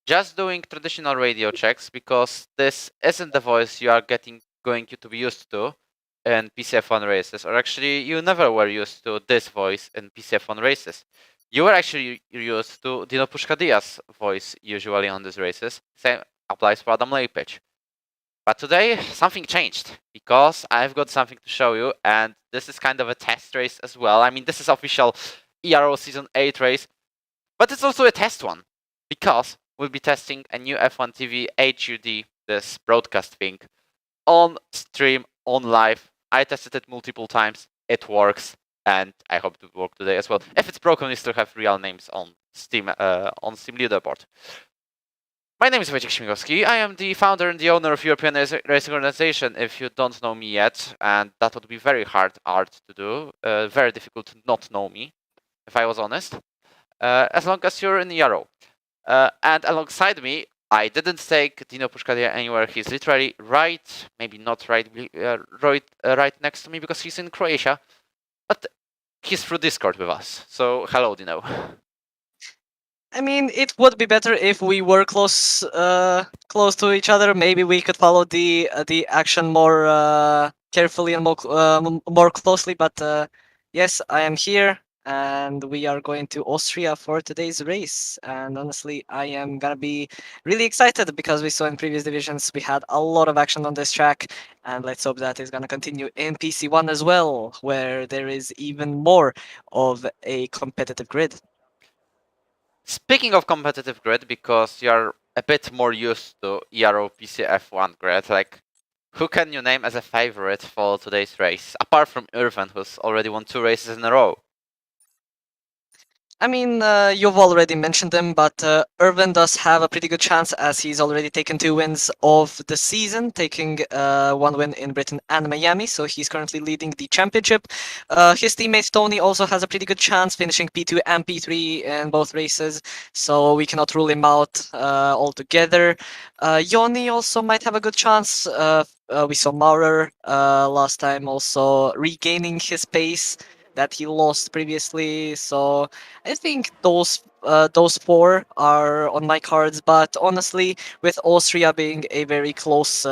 Just doing traditional radio checks because this isn't the voice you are going to be used to in Pc F1 races, or actually you never were used to this voice in Pc F1 races. You were actually used to Dino Puskadija's voice usually on these races. Same applies for Adam Leipich. But today something changed because I've got something to show you, and this is kind of a test race as well. I mean, this is official Ero Season 8 race, but it's also a test one because we'll be testing a new F1 TV HUD, this broadcast thing, on stream, on live. I tested it multiple times. It works, and I hope it will work today as well. If it's broken, we still have real names on Steam leaderboard. My name is Wojciech Śmigowski. I am the founder and the owner of European Racing Organization, if you don't know me yet, and that would be very hard art to do, very difficult to not know me, if I was honest, as long as you're in Ero. And alongside me, I didn't take Dino Puskadija anywhere. He's literally right, maybe not right, right next to me because he's in Croatia, but he's through Discord with us. So hello, Dino. I mean, it would be better if we were close to each other. Maybe we could follow the action more carefully and more closely. But yes, I am here, and we are going to Austria for today's race. And honestly, I am gonna be really excited because we saw in previous divisions we had a lot of action on this track, and let's hope that is gonna continue in PC1 as well, where there is even more of a competitive grid. Speaking of competitive grid, because you're a bit more used to Ero Pc F1 grid, like, who can you name as a favorite for today's race, apart from Irvin, who's already won 2 races in a row? I mean, you've already mentioned him, but Irvin does have a pretty good chance as he's already taken 2 wins of the season, taking 1 win in Britain and Miami, so he's currently leading the championship. His teammate Tony also has a pretty good chance, finishing P2 and P3 in both races, so we cannot rule him out altogether. Yoni also might have a good chance. We saw Maurer last time also regaining his pace that he lost previously, so I think those 4 are on my cards. But honestly, with Austria being a very close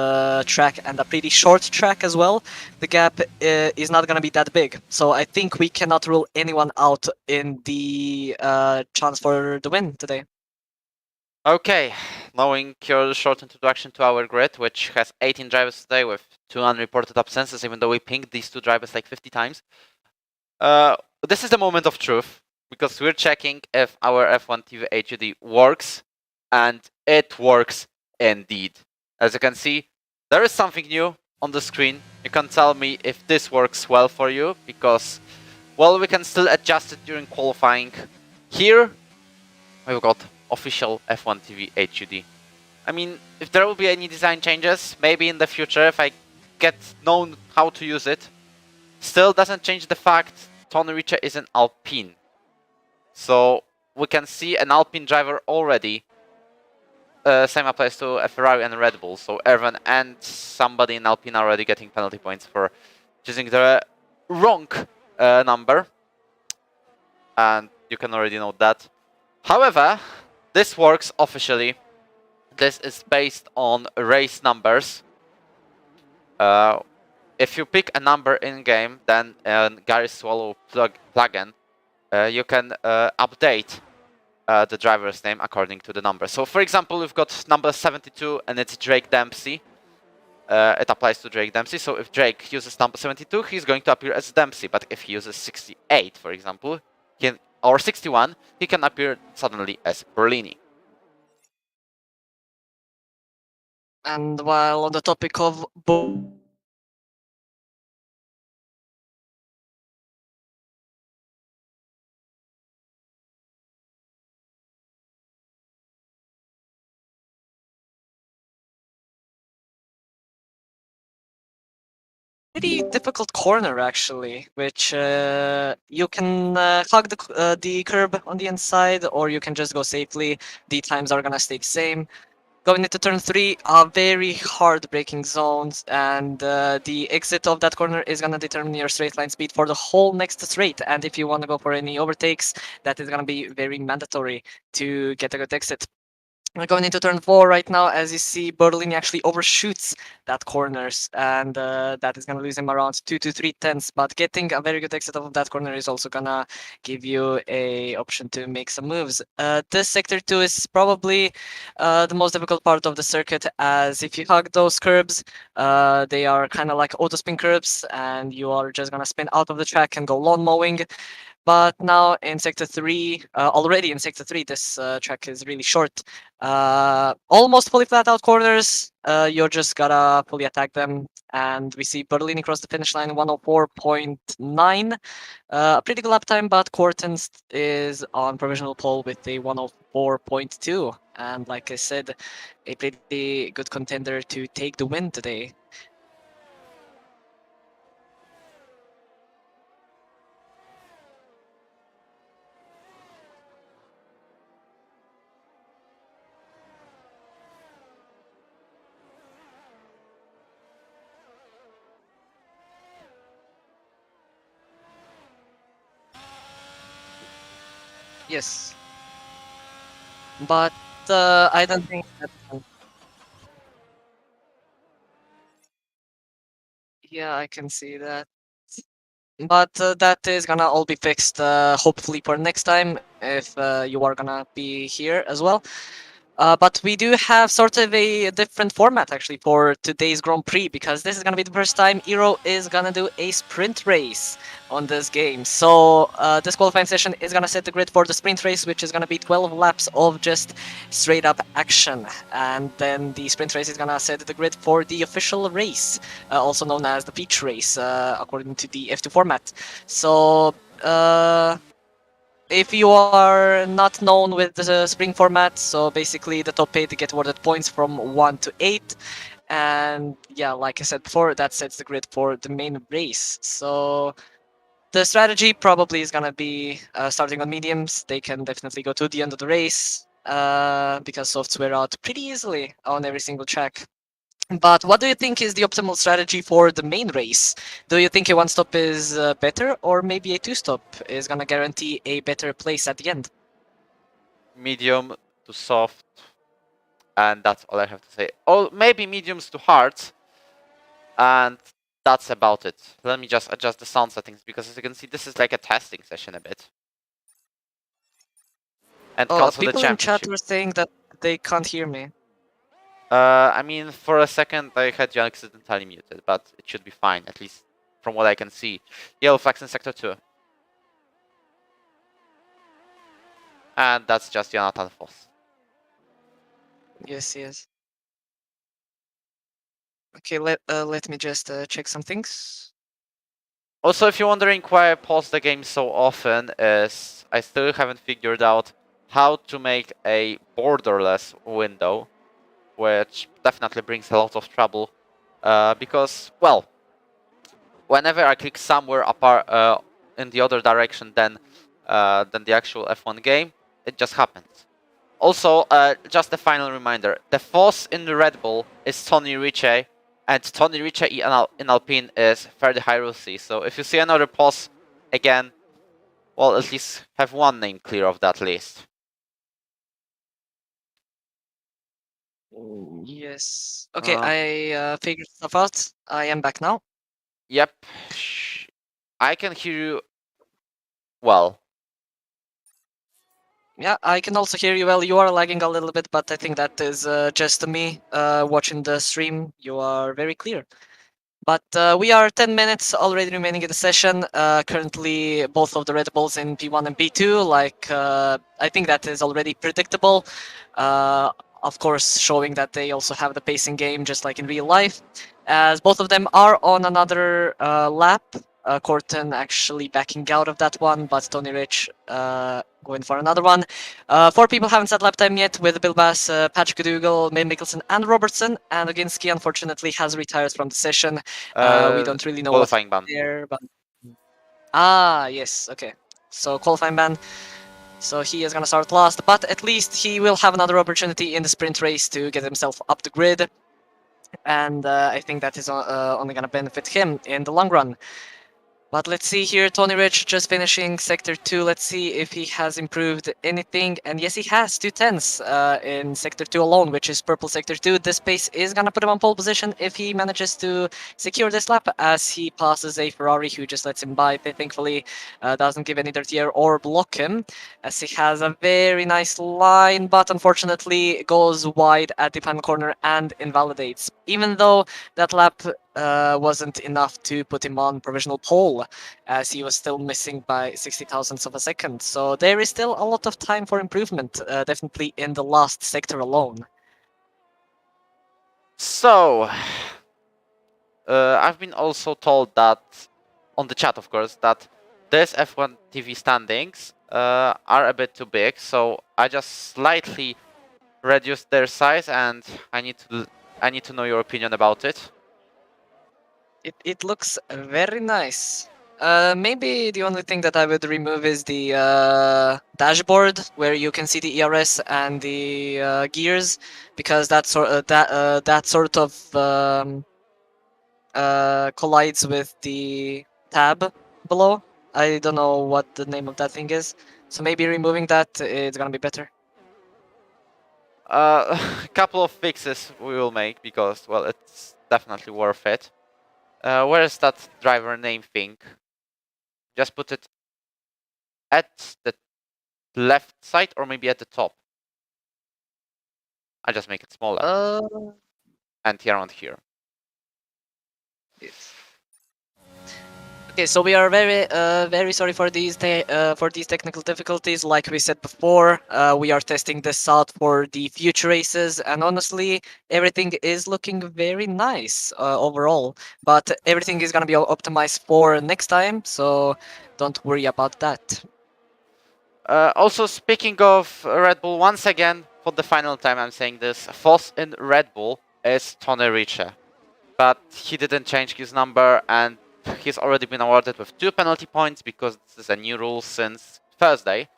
track and a pretty short track as well, the gap is not going to be that big. So I think we cannot rule anyone out in the chance for the win today. Okay, knowing your short introduction to our grid, which has 18 drivers today with 2 unreported absences, even though we pinged these 2 drivers like 50 times, this is the moment of truth, because we're checking if our F1 TV HUD works, and it works indeed. As you can see, there is something new on the screen. You can tell me if this works well for you, because, well, we can still adjust it during qualifying. Here, we've got official F1 TV HUD. I mean, if there will be any design changes, maybe in the future, if I get known how to use it, still doesn't change the fact Tony Ricci is an Alpine. So we can see an Alpine driver already. Same applies to a Ferrari and a Red Bull. So Ervan and somebody in Alpine are already getting penalty points for choosing the wrong number. And you can already note that. However, this works officially. This is based on race numbers. If you pick a number in-game, then Gary Swallow plugin, you can update the driver's name according to the number. So, for example, we've got number 72, and it's Drake Dempsey. It applies to Drake Dempsey. So if Drake uses number 72, he's going to appear as Dempsey. But if he uses 68, for example, or 61, he can appear suddenly as Berlini. And while on the topic of pretty difficult corner actually, which you can hug the curb on the inside, or you can just go safely. The times are gonna stay the same. Going into turn 3 are very hard braking zones, and the exit of that corner is going to determine your straight line speed for the whole next straight. And if you want to go for any overtakes, that is going to be very mandatory to get a good exit. We're going into turn 4 right now. As you see, Bertolini actually overshoots that corners, and that is going to lose him around 2 to 3 tenths. But getting a very good exit of that corner is also going to give you a option to make some moves. This sector 2 is probably the most difficult part of the circuit, as if you hug those curbs, they are kind of like auto spin curbs, and you are just going to spin out of the track and go lawn mowing. But now in Sector 3, already in Sector 3, this track is really short. Almost fully flat out corners, you're just gotta fully attack them. And we see Bertolini cross the finish line 104.9. A pretty good lap time, but Cortens is on provisional pole with a 104.2. And like I said, a pretty good contender to take the win today. Yes. But I don't think that. Yeah, I can see that. But that is gonna all be fixed, hopefully for next time, if you are gonna be here as well. But we do have sort of a different format actually for today's Grand Prix, because this is gonna be the first time Ero is gonna do a sprint race on this game. So this qualifying session is gonna set the grid for the sprint race, which is gonna be 12 laps of just straight up action. And then the sprint race is gonna set the grid for the official race, also known as the Peach race, according to the F2 format. So if you are not known with the spring format, so basically the top 8 get awarded points from 1 to 8. And yeah, like I said before, that sets the grid for the main race. So the strategy probably is gonna be starting on mediums. They can definitely go to the end of the race because softs wear out pretty easily on every single track. But what do you think is the optimal strategy for the main race? Do you think a one-stop is better, or maybe a two-stop is gonna guarantee a better place at the end? Medium to soft, and that's all I have to say. Oh, maybe mediums to hard, and that's about it. Let me just adjust the sound settings, because as you can see, this is like a testing session a bit. And Oh, cancel the people in chat championship. were saying that they can't hear me. I mean, for a second I had you accidentally muted, but it should be fine, at least from what I can see. Yellow flags in Sector 2. And that's just Jonathan Voss. Yes, yes. Okay, let me just check some things. Also, if you're wondering why I pause the game so often, is I still haven't figured out how to make a borderless window, which definitely brings a lot of trouble, because, well, whenever I click somewhere apart in the other direction than the actual F1 game, it just happens. Also, just a final reminder, the Foss in the Red Bull is Tony Ricci, and Tony Ricci in Alpine is Ferdi Hirsi. So if you see another pause again, well, at least have one name clear of that list. Yes. Okay, I figured stuff out. I am back now. Yep. I can hear you well. Yeah, I can also hear you well. You are lagging a little bit, but I think that is just me watching the stream. You are very clear. But we are 10 minutes already remaining in the session. Currently, both of the Red Bulls in P1 and P2. Like, I think that is already predictable. Of course, showing that they also have the pacing game, just like in real life. As both of them are on another lap. Corton actually backing out of that one, but Tony Rich going for another one. 4 people haven't set lap time yet, with Bill Bass, Patrick Dougal, May Mickelson, and Robertson. And Oginski, unfortunately, has retired from the session. We don't really know what's Qualifying ban. there, but... Ah, yes, okay. So, qualifying ban. So he is gonna start last, but at least he will have another opportunity in the sprint race to get himself up the grid. And I think that is only gonna benefit him in the long run. But let's see here, Tony Rich just finishing Sector 2. Let's see if he has improved anything. And yes, he has 2 tenths in Sector 2 alone, which is purple Sector 2. This pace is going to put him on pole position if he manages to secure this lap, as he passes a Ferrari who just lets him by. Thankfully, doesn't give any dirty air or block him, as he has a very nice line, but unfortunately goes wide at the final corner and invalidates. Even though that lap wasn't enough to put him on provisional pole, as he was still missing by 60 thousandths of a second. So there is still a lot of time for improvement, definitely in the last sector alone. So, I've been also told that, on the chat of course, that this F1 TV standings are a bit too big, so I just slightly reduced their size, and I need to know your opinion about it. It looks very nice. Maybe the only thing that I would remove is the dashboard, where you can see the ERS and the gears, because that sort of collides with the tab below. I don't know what the name of that thing is, so maybe removing that is gonna be better. A couple of fixes we will make, because, well, it's definitely worth it. Where is that driver name thing? Just put it at the left side, or maybe at the top. I just make it smaller. And around here. Yes. Okay, so we are very sorry for these technical difficulties. Like we said before, we are testing this out for the future races, and honestly, everything is looking very nice overall. But everything is gonna be optimized for next time, so don't worry about that. Also, speaking of Red Bull, once again, for the final time I'm saying this, fourth in Red Bull is Tony Ricci. But he didn't change his number, and he's already been awarded with 2 penalty points, because this is a new rule since Thursday,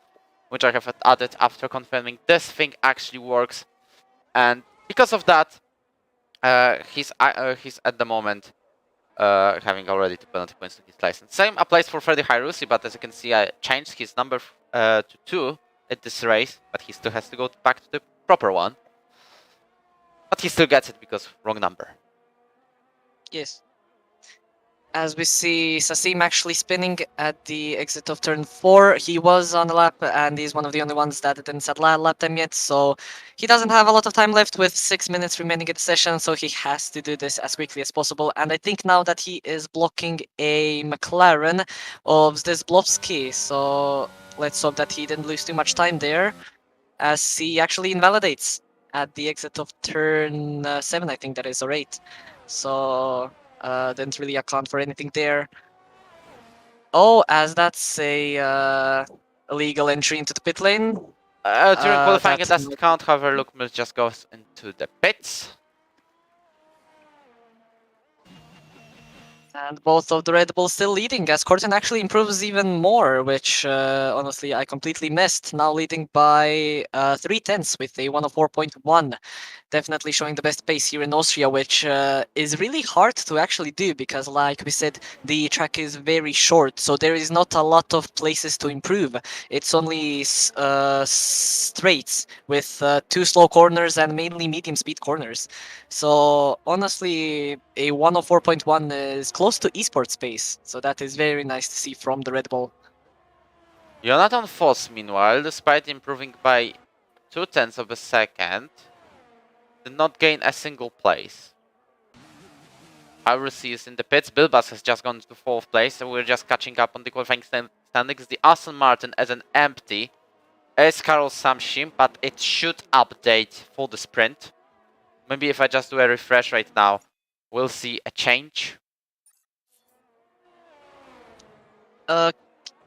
which I have added after confirming this thing actually works. And because of that, he's at the moment having already 2 penalty points to his license. Same applies for Freddy Hyrusi, but as you can see, I changed his number to 2 at this race, but he still has to go back to the proper one. But he still gets it because wrong number. Yes. As we see Sasim actually spinning at the exit of turn 4, he was on the lap, and he's one of the only ones that didn't set lap time yet, so he doesn't have a lot of time left with 6 minutes remaining in the session, so he has to do this as quickly as possible. And I think now that he is blocking a McLaren of Zdezblowski, so let's hope that he didn't lose too much time there, as he actually invalidates at the exit of turn 7, I think that is, or 8. So didn't really account for anything there. Oh, as that's a illegal entry into the pit lane. During qualifying, it That's doesn't count. However, Luke Mills just goes into the pits. And both of the Red Bulls still leading, as Corton actually improves even more, which honestly I completely missed. Now leading by 3 tenths with a 104.1. Definitely showing the best pace here in Austria, which is really hard to actually do, because like we said, the track is very short, so there is not a lot of places to improve. It's only straights with 2 slow corners and mainly medium speed corners. So honestly, a 104.1 is close to esports pace, so that is very nice to see from the Red Bull. Jonathan Foss, meanwhile, despite improving by 2 tenths of a second, did not gain a single place. Hyrusi is in the pits. Bilbas has just gone to 4th place, so we're just catching up on the qualifying standings. The Aston Martin as an empty is Karol Samshim, but it should update for the sprint. Maybe if I just do a refresh right now, we'll see a change.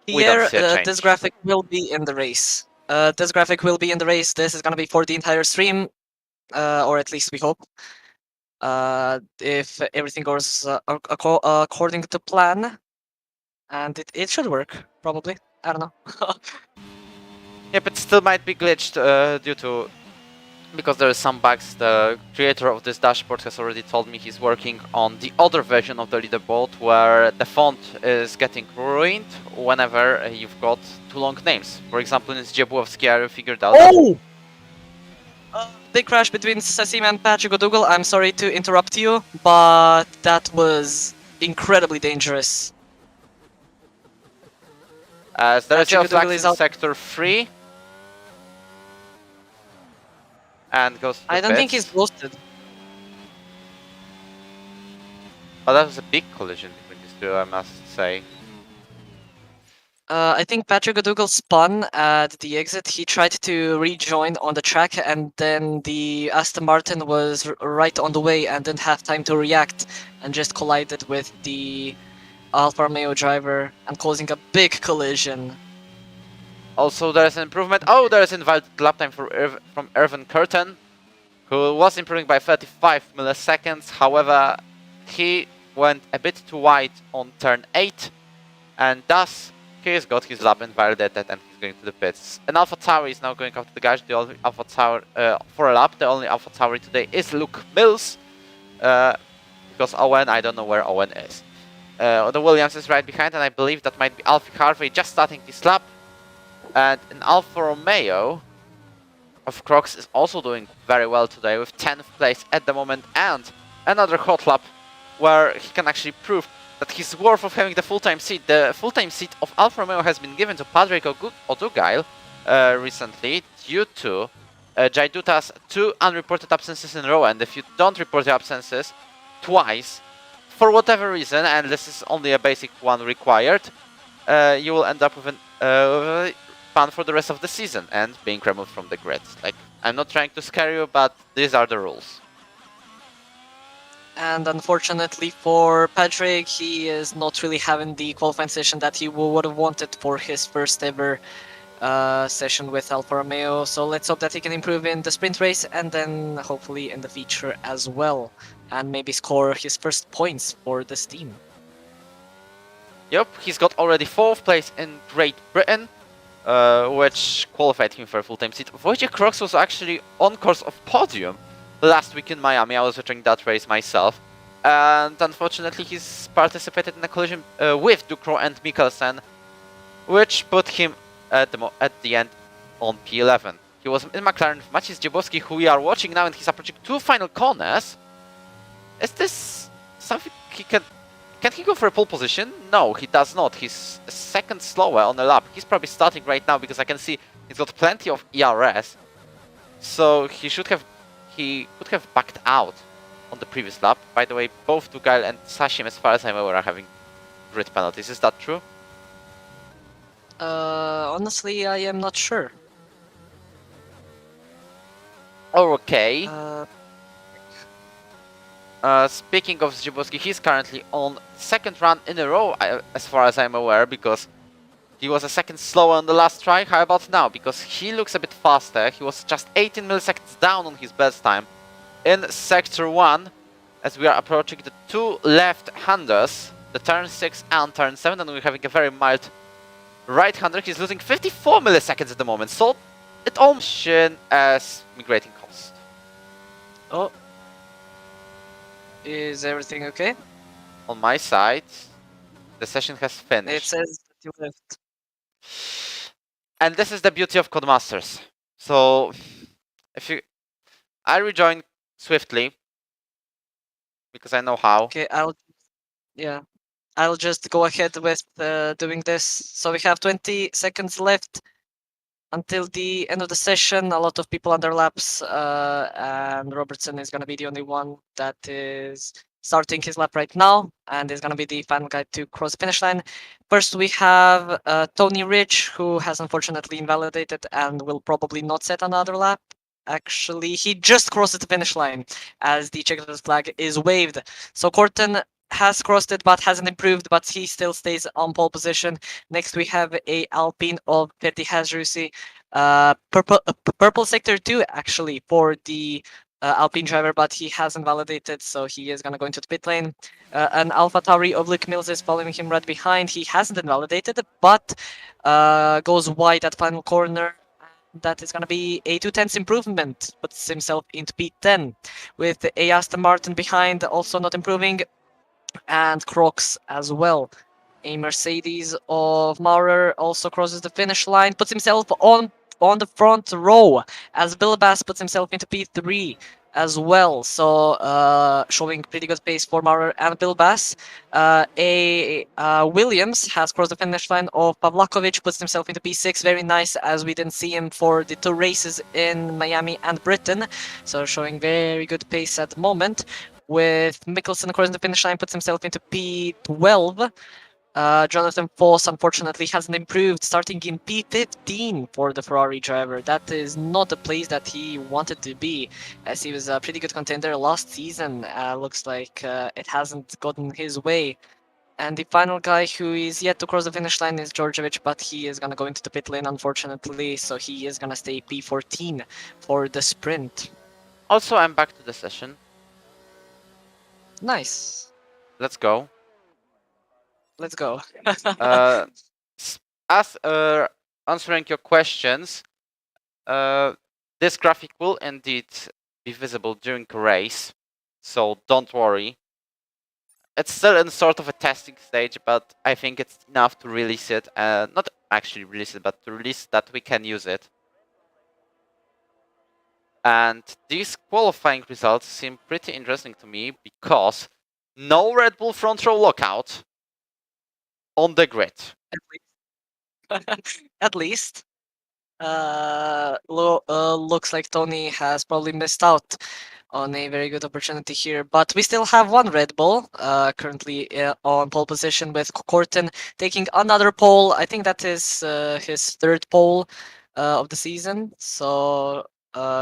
Here, this graphic will be in the race. This graphic will be in the race. This is going to be for the entire stream, or at least we hope. If everything goes according to plan, and it should work, probably. I don't know. Yep, it still might be glitched due to because there is some bugs. The creator of this dashboard has already told me he's working on the other version of the leaderboard where the font is getting ruined whenever you've got too long names. For example, in Śmigowski, I figured out that Big crash between Sasim and Patrick O'Dougall. I'm sorry to interrupt you, but that was incredibly dangerous. as there is Patrick a flag O'Dougall is in out. sector 3 and goes to the I don't think pits. he's ghosted. But that was a big collision between these two, I must say. I think Patrick O'Dougall spun at the exit. He tried to rejoin on the track, and then the Aston Martin was right on the way and didn't have time to react and just collided with the Alfa Romeo driver and causing a big collision. Also, there's an improvement. Oh, there's invalid lap time for from Irvin Curtin, who was improving by 35 milliseconds. However, he went a bit too wide on turn 8, and thus he's got his lap invalidated and he's going to the pits. An Alpha Tauri is now going up to the garage. The only Alpha Tauri for a lap. The only Alpha Tauri today is Luke Mills, because Owen, I don't know where Owen is. The Williams is right behind, and I believe that might be Alfie Harvey just starting this lap. And an Alfa Romeo of Crocs is also doing very well today with 10th place at the moment and another hot lap where he can actually prove that he's worth of having the full-time seat. The full-time seat of Alfa Romeo has been given to Patrick O'Dougall recently due to Jai Duta's 2 unreported absences in a row, and if you don't report your absences twice, for whatever reason, and this is only a basic one required, you will end up with an ban for the rest of the season and being removed from the grid. Like, I'm not trying to scare you, but these are the rules. And unfortunately for Patrick, he is not really having the qualifying session that he would have wanted for his first ever session with Alfa Romeo. So let's hope that he can improve in the sprint race and then hopefully in the feature as well. And maybe score his first points for this team. Yep, he's got already 4th place in Great Britain, which qualified him for a full-time seat. Wojciech Crocs was actually on course of podium last week in Miami. I was watching that race myself, and unfortunately he's participated in a collision with Ducro and Mikkelsen, which put him at the end on P11. He was in McLaren with Maciej Dziebowski, who we are watching now, and he's approaching 2 final corners. Is this something he can he go for a pole position? No, he does not. He's a second slower on the lap. He's probably starting right now because I can see he's got plenty of ERS, so he could have backed out on the previous lap. By the way, both Dugal and Sashim, as far as I'm aware, are having grid penalties. Is that true? Honestly, I am not sure. Okay. Speaking of Zdzibowski, he's currently on 2nd run in a row, as far as I'm aware, because he was a second slower on the last try. How about now? Because he looks a bit faster. He was just 18 milliseconds down on his best time in Sector 1, as we are approaching the 2 left-handers, the turn 6 and turn 7, and we're having a very mild right-hander. He's losing 54 milliseconds at the moment, so it almost as migrating cost. Oh. Is everything okay? On my side, the session has finished. It says that you left. And this is the beauty of Codemasters. So, I rejoin swiftly because I know how. Okay, I'll just go ahead with doing this. So we have 20 seconds left until the end of the session. A lot of people on their laps, and Robertson is going to be the only one that is starting his lap right now, and is going to be the final guy to cross the finish line. First, we have Tony Rich, who has unfortunately invalidated and will probably not set another lap. Actually, he just crossed the finish line as the checkered flag is waved. So Corton has crossed it but hasn't improved, but he still stays on pole position. Next, we have a Alpine of Ferdi Hazrusi. Purple sector 2 actually for the Alpine driver, but he hasn't validated, so he is going to go into the pit lane. An Alpha Tauri of Luke Mills is following him right behind. He hasn't invalidated, but goes wide at final corner that is going to be a 2/10 improvement. Puts himself into P10 with a Aston Martin behind, also not improving, and Crocs as well. A Mercedes of Maurer also crosses the finish line, puts himself on the front row as Bilbas puts himself into P3 as well. So showing pretty good pace for Maurer and Bilbas. Williams has crossed the finish line of Pavlakovic, puts himself into P6. Very nice, as we didn't see him for the two races in Miami and Britain. So showing very good pace at the moment. With Mikkelsen crossing the finish line, puts himself into P12. Jonathan Foss unfortunately hasn't improved, starting in P15 for the Ferrari driver. That is not the place that he wanted to be, as he was a pretty good contender last season. Looks like it hasn't gotten his way. And the final guy who is yet to cross the finish line is Djordjevic, but he is going to go into the pit lane unfortunately, so he is going to stay P14 for the sprint. Also, I'm back to the session. Nice. Let's go. Let's go. As answering your questions, this graphic will indeed be visible during a race, so don't worry. It's still in sort of a testing stage, but I think it's enough to release it. Not actually release it, but to release that we can use it. And these qualifying results seem pretty interesting to me because no Red Bull front row lockout on the grid. At least. Looks like Tony has probably missed out on a very good opportunity here, but we still have one Red Bull currently on pole position, with Corton taking another pole. I think that is his third pole of the season, so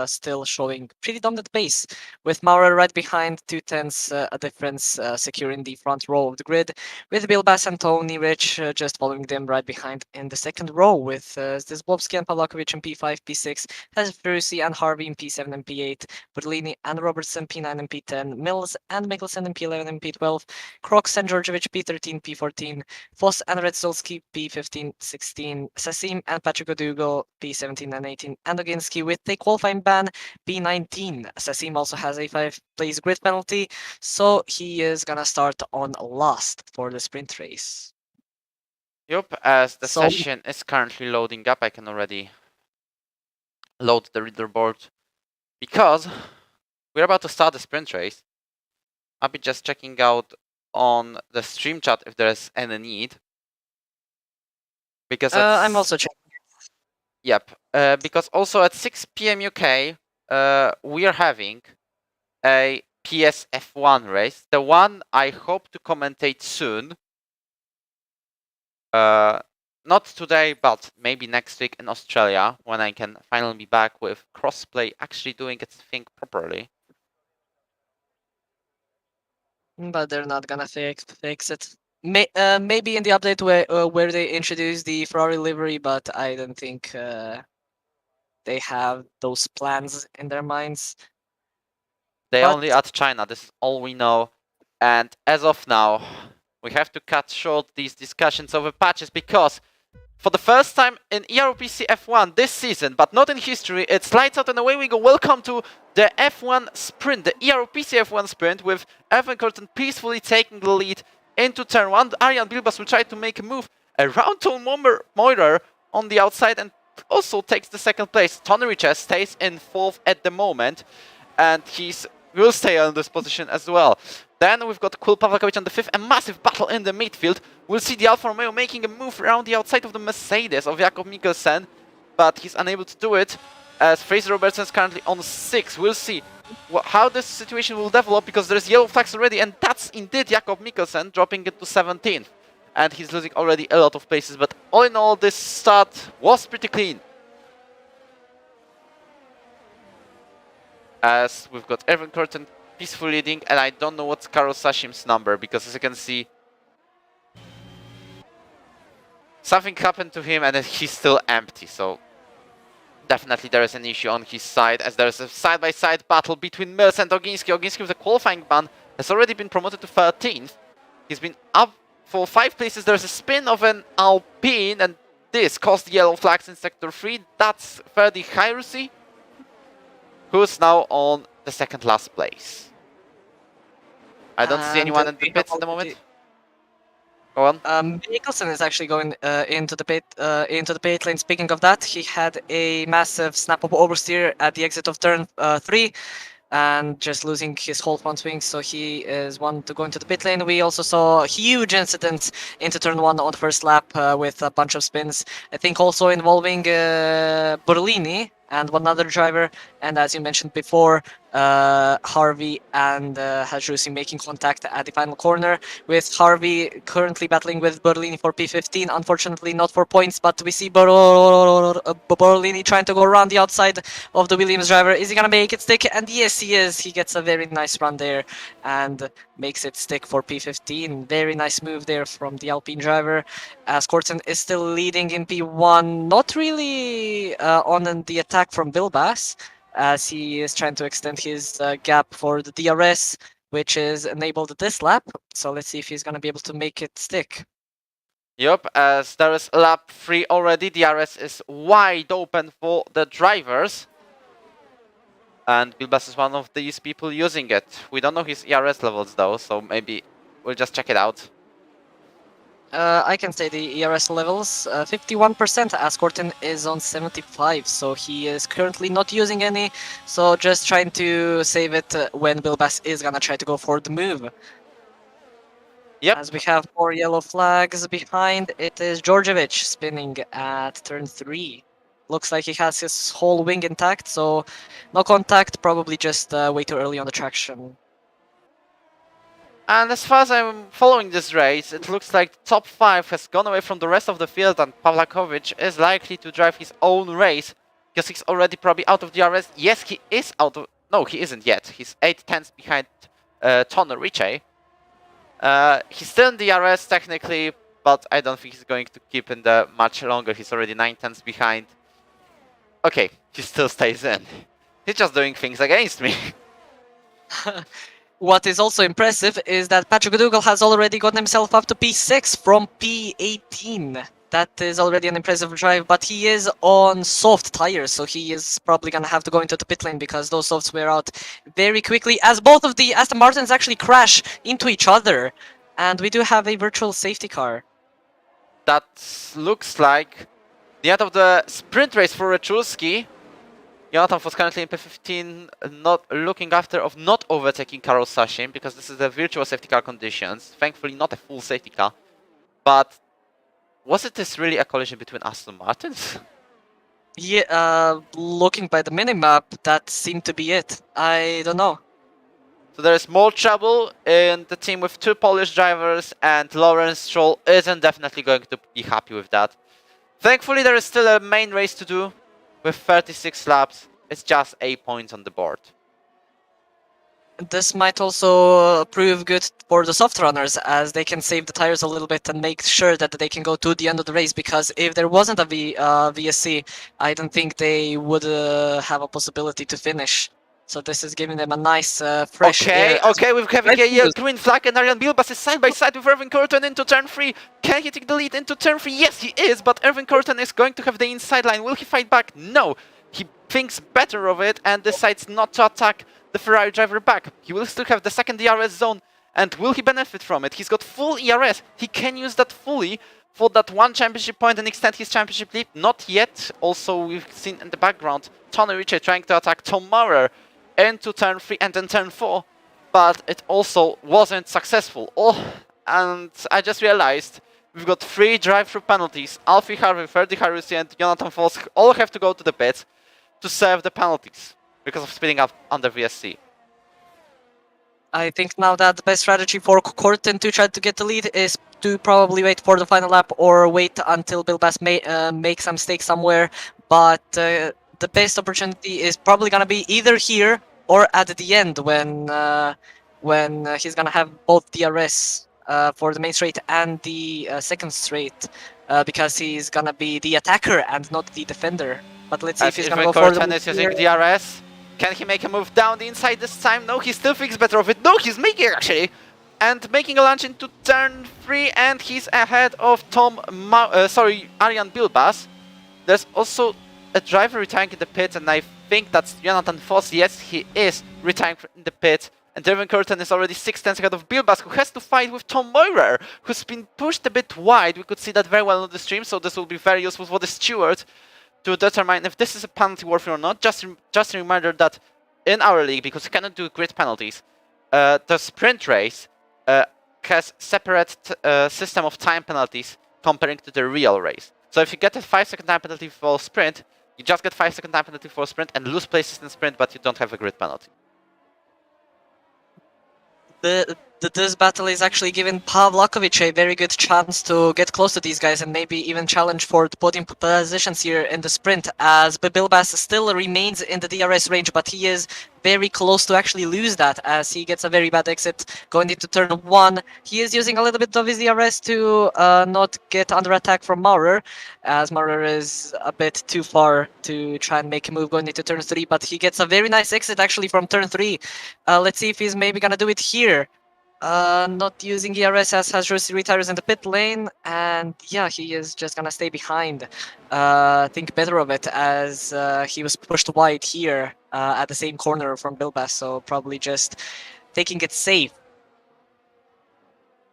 still showing pretty dominant pace, with Maurer right behind, 2/10 a difference, securing the front row of the grid, with Bilbas and Tony Rich just following them right behind in the second row, with Zdisbowski and Pavlakovic in P5, P6, Ferrucci and Harvey in P7 and P8, Berlini and Robertson P9 and P10, Mills and Mikkelsen in P11 and P12, Crocs and Djordjevic P13, P14, Foss and Redzolski P15, 16, Sassim and Patrick Odugo P17 and 18, and Oginski with a qualifying ban P19. Sassim also has a 5-place grid penalty, so he is gonna start on last for the sprint race. Yup, as the session is currently loading up, I can already load the leaderboard because we're about to start the sprint race. I'll be just checking out on the stream chat if there's any need. Because I'm also checking. Yep, because also at 6 PM UK, we are having a PS F1 race, the one I hope to commentate soon. Not today, but maybe next week in Australia, when I can finally be back with crossplay actually doing its thing properly. But they're not gonna fix it. Maybe in the update where they introduce the Ferrari livery, but I don't think they have those plans in their minds. They only add China, this is all we know. And as of now, we have to cut short these discussions over patches because for the first time in Ero Pc F1 this season, but not in history, it's lights out and away we go. Welcome to the F1 sprint, the Ero Pc F1 sprint, with Evan Curtin peacefully taking the lead into turn 1. Arjan Bilbas will try to make a move around Tom Moirer on the outside and also takes the second place. Tony Riches stays in 4th at the moment, and will stay on this position as well. Then we've got Kul Pavlakovic on the 5th, a massive battle in the midfield. We'll see the Alfa Romeo making a move around the outside of the Mercedes of Jakob Mikkelsen, but he's unable to do it, as Fraser Robertson is currently on 6th. We'll see how this situation will develop, because there's yellow flags already, and that's indeed Jakob Mikkelsen dropping it to 17th. And he's losing already a lot of places, but all in all, this start was pretty clean. As we've got Evan Curtin peacefully leading, and I don't know what's Karol Sashim's number, because as you can see, something happened to him and he's still empty, so definitely there is an issue on his side, as there's a side-by-side battle between Mills and Oginski. Oginski with a qualifying ban has already been promoted to 13th. He's been up for 5 places. There's a spin of an Alpine, and this caused yellow flags in Sector 3. That's Ferdi Khairusi, who's now on the second last place. I don't see anyone in the pits at the moment. Go on. Mikkelsen is actually going into the pit lane. Speaking of that, he had a massive snap-up oversteer at the exit of turn 3, and just losing his whole front wing, so he is one to go into the pit lane. We also saw a huge incident into turn 1 on the first lap with a bunch of spins. I think also involving Borlini and one other driver, and as you mentioned before, Harvey and Hajrusi making contact at the final corner, with Harvey currently battling with Borlini for P15. Unfortunately not for points, but we see Borlini trying to go around the outside of the Williams driver. Is he gonna make it stick? And yes, he is. He gets a very nice run there and makes it stick for P15. Very nice move there from the Alpine driver, as Korten is still leading in P1. Not really on the attack from Bilbas, as he is trying to extend his gap for the DRS, which is enabled this lap. So let's see if he's going to be able to make it stick. Yup, as there is lap 3 already, DRS is wide open for the drivers. And Bilbas is one of these people using it. We don't know his ERS levels though, so maybe we'll just check it out. I can say the ERS levels, 51%, as Korten is on 75, so he is currently not using any, so just trying to save it when Bilbas is gonna try to go for the move. Yep. As we have 4 yellow flags behind, it is Djordjevic spinning at turn 3. Looks like he has his whole wing intact, so no contact, probably just way too early on the traction. And as far as I'm following this race, it looks like the top 5 has gone away from the rest of the field, and Pawlakovic is likely to drive his own race, because he's already probably out of DRS. Yes, he is out of... No, he isn't yet. He's 8 tenths behind Tony Ricci. He's still in DRS technically, but I don't think he's going to keep in there much longer. He's already 9 tenths behind. Okay, he still stays in. He's just doing things against me. What is also impressive is that Patrick Dougal has already gotten himself up to P6 from P18. That is already an impressive drive, but he is on soft tires, so he is probably gonna have to go into the pit lane because those softs wear out very quickly, as both of the Aston Martins actually crash into each other. And we do have a virtual safety car. That looks like the end of the sprint race for Rechulski. Jonathan was currently in P15, not looking after of not overtaking Karol Sashin, because this is a virtual safety car conditions. Thankfully not a full safety car. But was it this really a collision between Aston Martins? Yeah, looking by the minimap, that seemed to be it. I don't know. So there is more trouble in the team with 2 Polish drivers, and Lawrence Stroll isn't definitely going to be happy with that. Thankfully there is still a main race to do. With 36 laps, it's just 8 points on the board. This might also prove good for the soft runners, as they can save the tires a little bit and make sure that they can go to the end of the race, because if there wasn't a VSC, I don't think they would have a possibility to finish. So this is giving them a nice fresh air. Okay, we're having a green flag, and Arjan Bilbas is side by side with Erwin Korten into turn 3. Can he take the lead into turn 3? Yes, he is, but Erwin Korten is going to have the inside line. Will he fight back? No. He thinks better of it and decides not to attack the Ferrari driver back. He will still have the second ERS zone, and will he benefit from it? He's got full ERS. He can use that fully for that 1 championship point and extend his championship lead. Not yet. Also, we've seen in the background Tony Ricci trying to attack Tom Maurer into turn 3 and then turn 4, but it also wasn't successful. Oh, and I just realized we've got 3 drive-through penalties. Alfie Harvey, Ferdi Harusi and Jonathan Fosk all have to go to the pits to serve the penalties because of speeding up under VSC. I think now that the best strategy for Korten to try to get the lead is to probably wait for the final lap or wait until Bilbas makes some mistake somewhere, but the best opportunity is probably gonna be either here or at the end when he's gonna have both DRS for the main straight and the second straight, because he's gonna be the attacker and not the defender. But let's see if he's gonna go for the is using DRS. Can he make a move down the inside this time? No, he still thinks better of it. No, he's making it actually. and making a launch into turn 3, and he's ahead of Arjan Bilbas. There's also a driver retiring in the pit, and I think that's Jonathan Foss. Yes, he is retiring in the pit. And Devin Curtin is already 6 tenths ahead of Bilbas, who has to fight with Tom Moirer, who's been pushed a bit wide. We could see that very well on the stream, so this will be very useful for the steward to determine if this is a penalty worthy or not. Just a reminder that in our league, because we cannot do grid penalties, the sprint race has separate system of time penalties comparing to the real race. So if you get a 5-second time penalty for sprint, you just get 5-second time penalty for sprint and lose places in sprint, but you don't have a grid penalty. This battle is actually giving Pavlakovic a very good chance to get close to these guys and maybe even challenge for the podium positions here in the sprint, as Bilbas still remains in the DRS range, but he is very close to actually lose that as he gets a very bad exit going into turn 1. He is using a little bit of his DRS to not get under attack from Maurer, as Maurer is a bit too far to try and make a move going into turn 3, but he gets a very nice exit actually from turn 3. Let's see if he's maybe gonna do it here. Not using ERS as Hasrusi retires in the pit lane, and yeah, he is just gonna stay behind. Think better of it as he was pushed wide here at the same corner from Bilbas, so probably just taking it safe.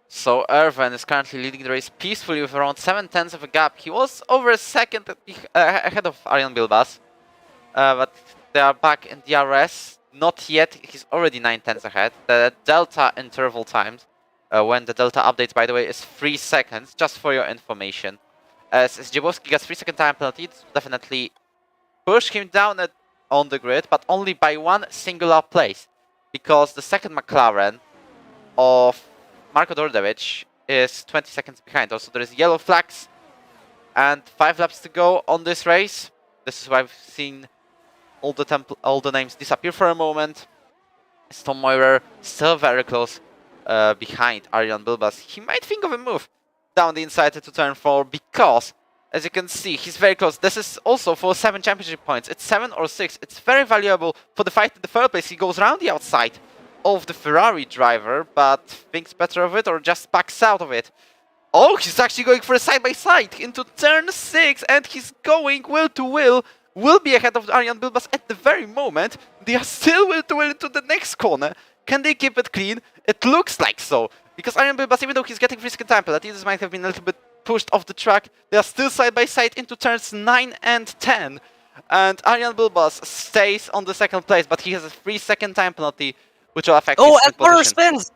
So Erwin is currently leading the race peacefully with around 7 tenths of a gap. He was over a second ahead of Arjan Bilbas, but they are back in DRS. Not yet, he's already 9 tenths ahead. The delta interval times, when the delta updates, by the way, is 3 seconds, just for your information. As Śmigowski gets 3-second time penalty, it's definitely push him down on the grid, but only by 1 singular place, because the second McLaren of Marko Dordevic is 20 seconds behind. Also, there is yellow flags and 5 laps to go on this race. This is why we've seen all the names disappear for a moment. Tom Moirer still very close behind Arjan Bilbas. He might think of a move down the inside to turn 4 because, as you can see, he's very close. This is also for 7 championship points. It's 7 or 6. It's very valuable for the fight in the third place. He goes around the outside of the Ferrari driver, but thinks better of it or just backs out of it. Oh, he's actually going for a side-by-side into turn 6, and he's going will to will be ahead of Arjan Bilbas at the very moment. They are still will to will into the next corner. Can they keep it clean? It looks like so, because Arjan Bilbas, even though he's getting 3-second time penalty, this might have been a little bit pushed off the track. They are still side by side into turns 9 and 10. And Arjan Bilbas stays on the second place, but he has a 3-second time penalty, which will affect his and Maurer spins!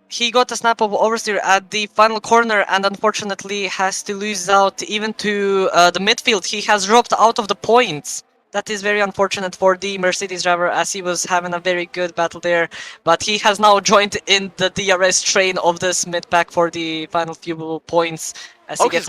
He got a snap of oversteer at the final corner and unfortunately has to lose out even to the midfield. He has dropped out of the points. That is very unfortunate for the Mercedes driver as he was having a very good battle there. But he has now joined in the DRS train of this mid-pack for the final few points. As he gets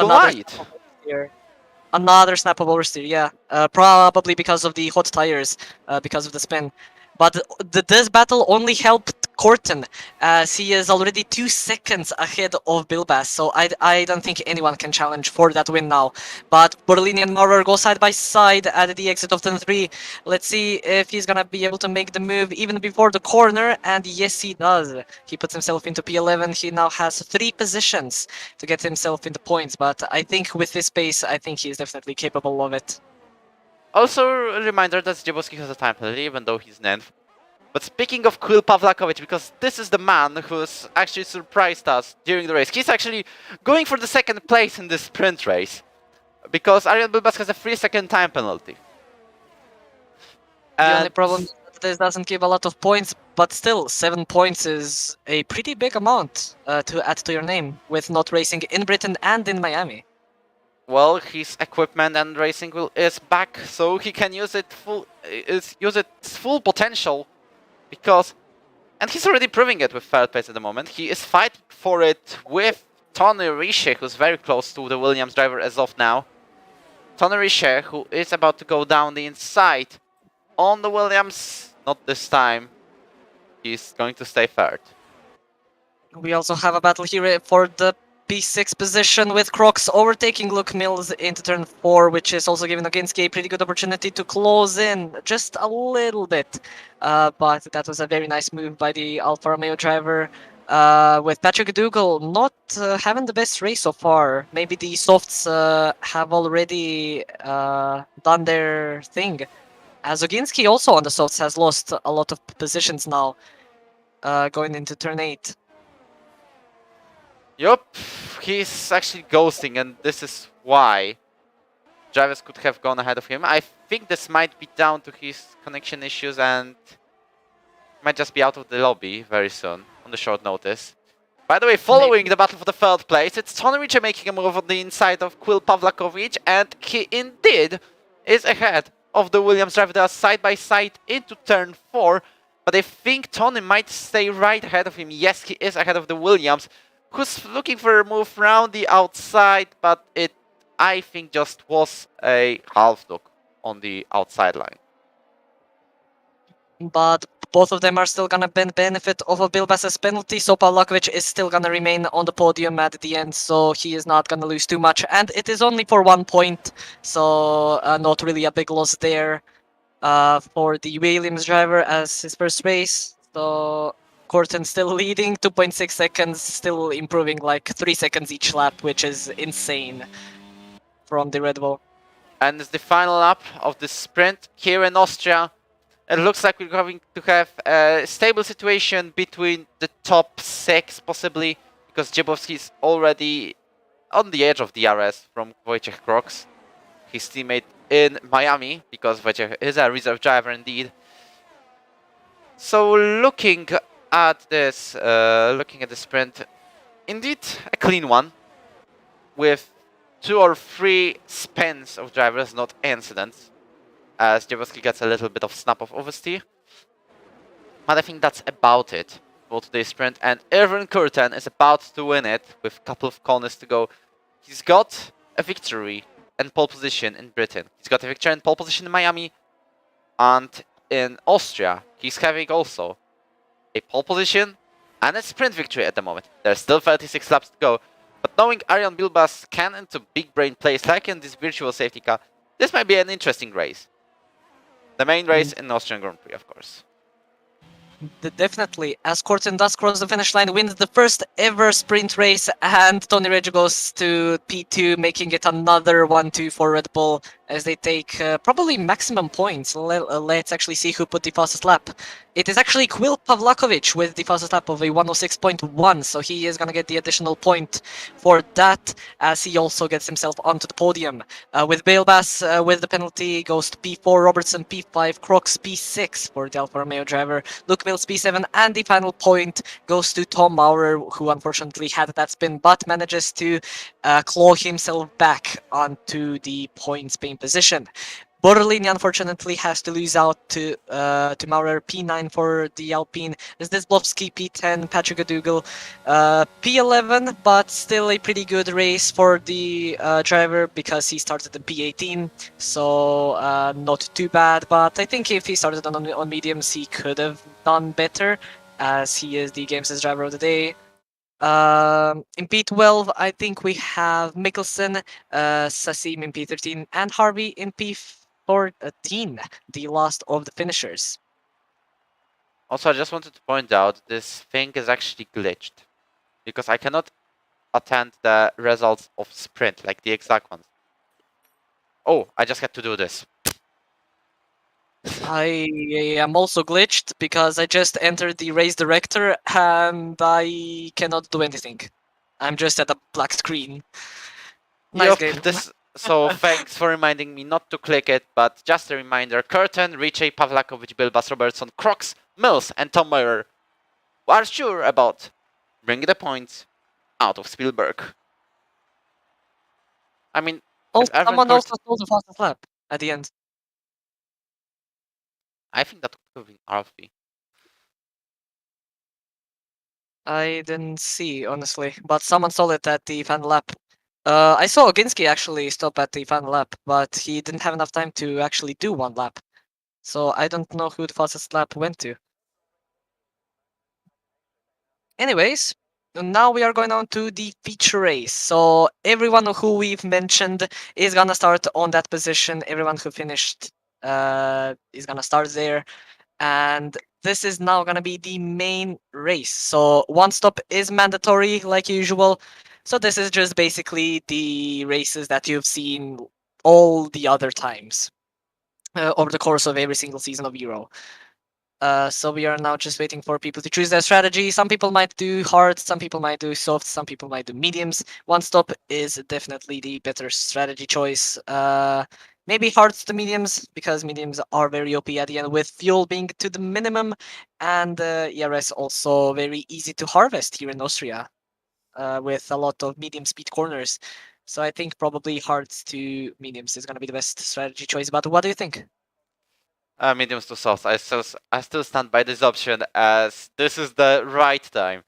another snap of oversteer, yeah. Probably because of the hot tires, because of the spin. But this battle only helped Corton, as he is already 2 seconds ahead of Bilbas, so I don't think anyone can challenge for that win now. But Borlini and Maurer go side by side at the exit of turn 3. Let's see if he's gonna be able to make the move even before the corner, and yes he does. He puts himself into P11, he now has 3 positions to get himself into points, but I think with this pace, I think he is definitely capable of it. Also, a reminder that Śmigowski has a time penalty, even though he's 9th. But speaking of Kirill Pavlakovic, because this is the man who's actually surprised us during the race. He's actually going for the 2nd place in this sprint race, because Arjan Bilbas has a 3-second time penalty. The only problem is that this doesn't give a lot of points, but still, 7 points is a pretty big amount to add to your name, with not racing in Britain and in Miami. Well, his equipment and racing wheel is back, so he can use its full potential. Because, and he's already proving it with 3rd place at the moment. He is fighting for it with Tony Riche, who's very close to the Williams driver as of now. Tony Riche, who is about to go down the inside on the Williams. Not this time. He's going to stay 3rd. We also have a battle here for the P6 position with Crocs overtaking Luke Mills into turn 4, which is also giving Oginski a pretty good opportunity to close in just a little bit. But that was a very nice move by the Alfa Romeo driver. With Patrick Dougal not having the best race so far. Maybe the softs have already done their thing. As Oginski also on the softs has lost a lot of positions now, going into turn 8. Yup, he's actually ghosting, and this is why drivers could have gone ahead of him. I think this might be down to his connection issues and might just be out of the lobby very soon on the short notice. By the way, following the battle for the third place, it's Tony Ritchie making a move on the inside of Quill Pavlakovic, and he indeed is ahead of the Williams driver. They are side by side into turn 4, but I think Tony might stay right ahead of him. Yes, he is ahead of the Williams, who's looking for a move around the outside, but it, I think, just was a half look on the outside line. But both of them are still gonna benefit of a Bilbas's penalty, so Pavlakovic is still gonna remain on the podium at the end, so he is not gonna lose too much, and it is only for 1 point, so not really a big loss there for the Williams driver as his first race. So Corton still leading, 2.6 seconds, still improving like 3 seconds each lap, which is insane from the Red Bull. And it's the final lap of the sprint here in Austria. It looks like we're going to have a stable situation between the top 6, possibly, because Śmigowski is already on the edge of DRS from Wojciech Crocs, his teammate in Miami, because Wojciech is a reserve driver indeed. So looking at this, looking at the sprint, indeed a clean one, with 2 or 3 spins of drivers, not incidents, as Śmigowski gets a little bit of snap of oversteer. But I think that's about it for today's sprint, and Irvin Curtin is about to win it with a couple of corners to go. He's got a victory and pole position in Britain. He's got a victory and pole position in Miami, and in Austria he's having also a pole position and a sprint victory at the moment. There's still 36 laps to go, but knowing Arjan Bilbas can into big brain plays like in this virtual safety car, this might be an interesting race. The main race in Austrian Grand Prix, of course. Definitely, as Corton does cross the finish line, wins the first ever sprint race, and Tony Reggi goes to P2, making it another 1-2 for Red Bull as they take probably maximum points. Let's actually see who put the fastest lap. It is actually Quill Pavlakovic with the fastest lap of a 106.1, so he is going to get the additional point for that, as he also gets himself onto the podium. With Bilbas, with the penalty, goes to P4, Robertson P5, Crocs P6 for the Alfa Romeo driver, Luke Mills P7, and the final point goes to Tom Maurer, who unfortunately had that spin, but manages to claw himself back onto the points paying position. Borrolini unfortunately has to lose out to Maurer, P9 for the Alpine, Zdezblovski P10, Patrick Dougal P11, but still a pretty good race for the driver because he started in P18, so not too bad, but I think if he started on mediums he could have done better, as he is the Games' driver of the day. In P12, I think we have Mikkelsen, Sassim in P13, and Harvey in P14, the last of the finishers. Also, I just wanted to point out this thing is actually glitched, because I cannot attend the results of sprint, like the exact ones. Oh, I just had to do this. I am also glitched because I just entered the race director and I cannot do anything. I'm just at a black screen. Nice game. So thanks for reminding me not to click it, but just a reminder, Curtin, Ritchie, Pavlakovic, Bilbas, Robertson, Crocs, Mills, and Tom Maurer are sure about bringing the points out of Spielberg. I mean, someone also stole the fastest lap at the end. I think that could have been Alfie. I didn't see, honestly, but someone stole it at the final lap. I saw Oginski actually stop at the final lap, but he didn't have enough time to actually do one lap. So I don't know who the fastest lap went to. Anyways, Now we are going on to the feature race. So everyone who we've mentioned is gonna start on that position. Everyone who finished is gonna start there. And this is now gonna be the main race. So one stop is mandatory like usual. So this is just basically the races that you've seen all the other times over the course of every single season of Euro. So we are now just waiting for people to choose their strategy. Some people might do hard, some people might do soft, some people might do mediums. One stop is definitely the better strategy choice. Maybe hards to mediums, because mediums are very OP at the end, with fuel being to the minimum, and ERS also very easy to harvest here in Austria, with a lot of medium speed corners. So I think probably hards to mediums is going to be the best strategy choice. But what do you think? Mediums to soft. I still stand by this option, as this is the right time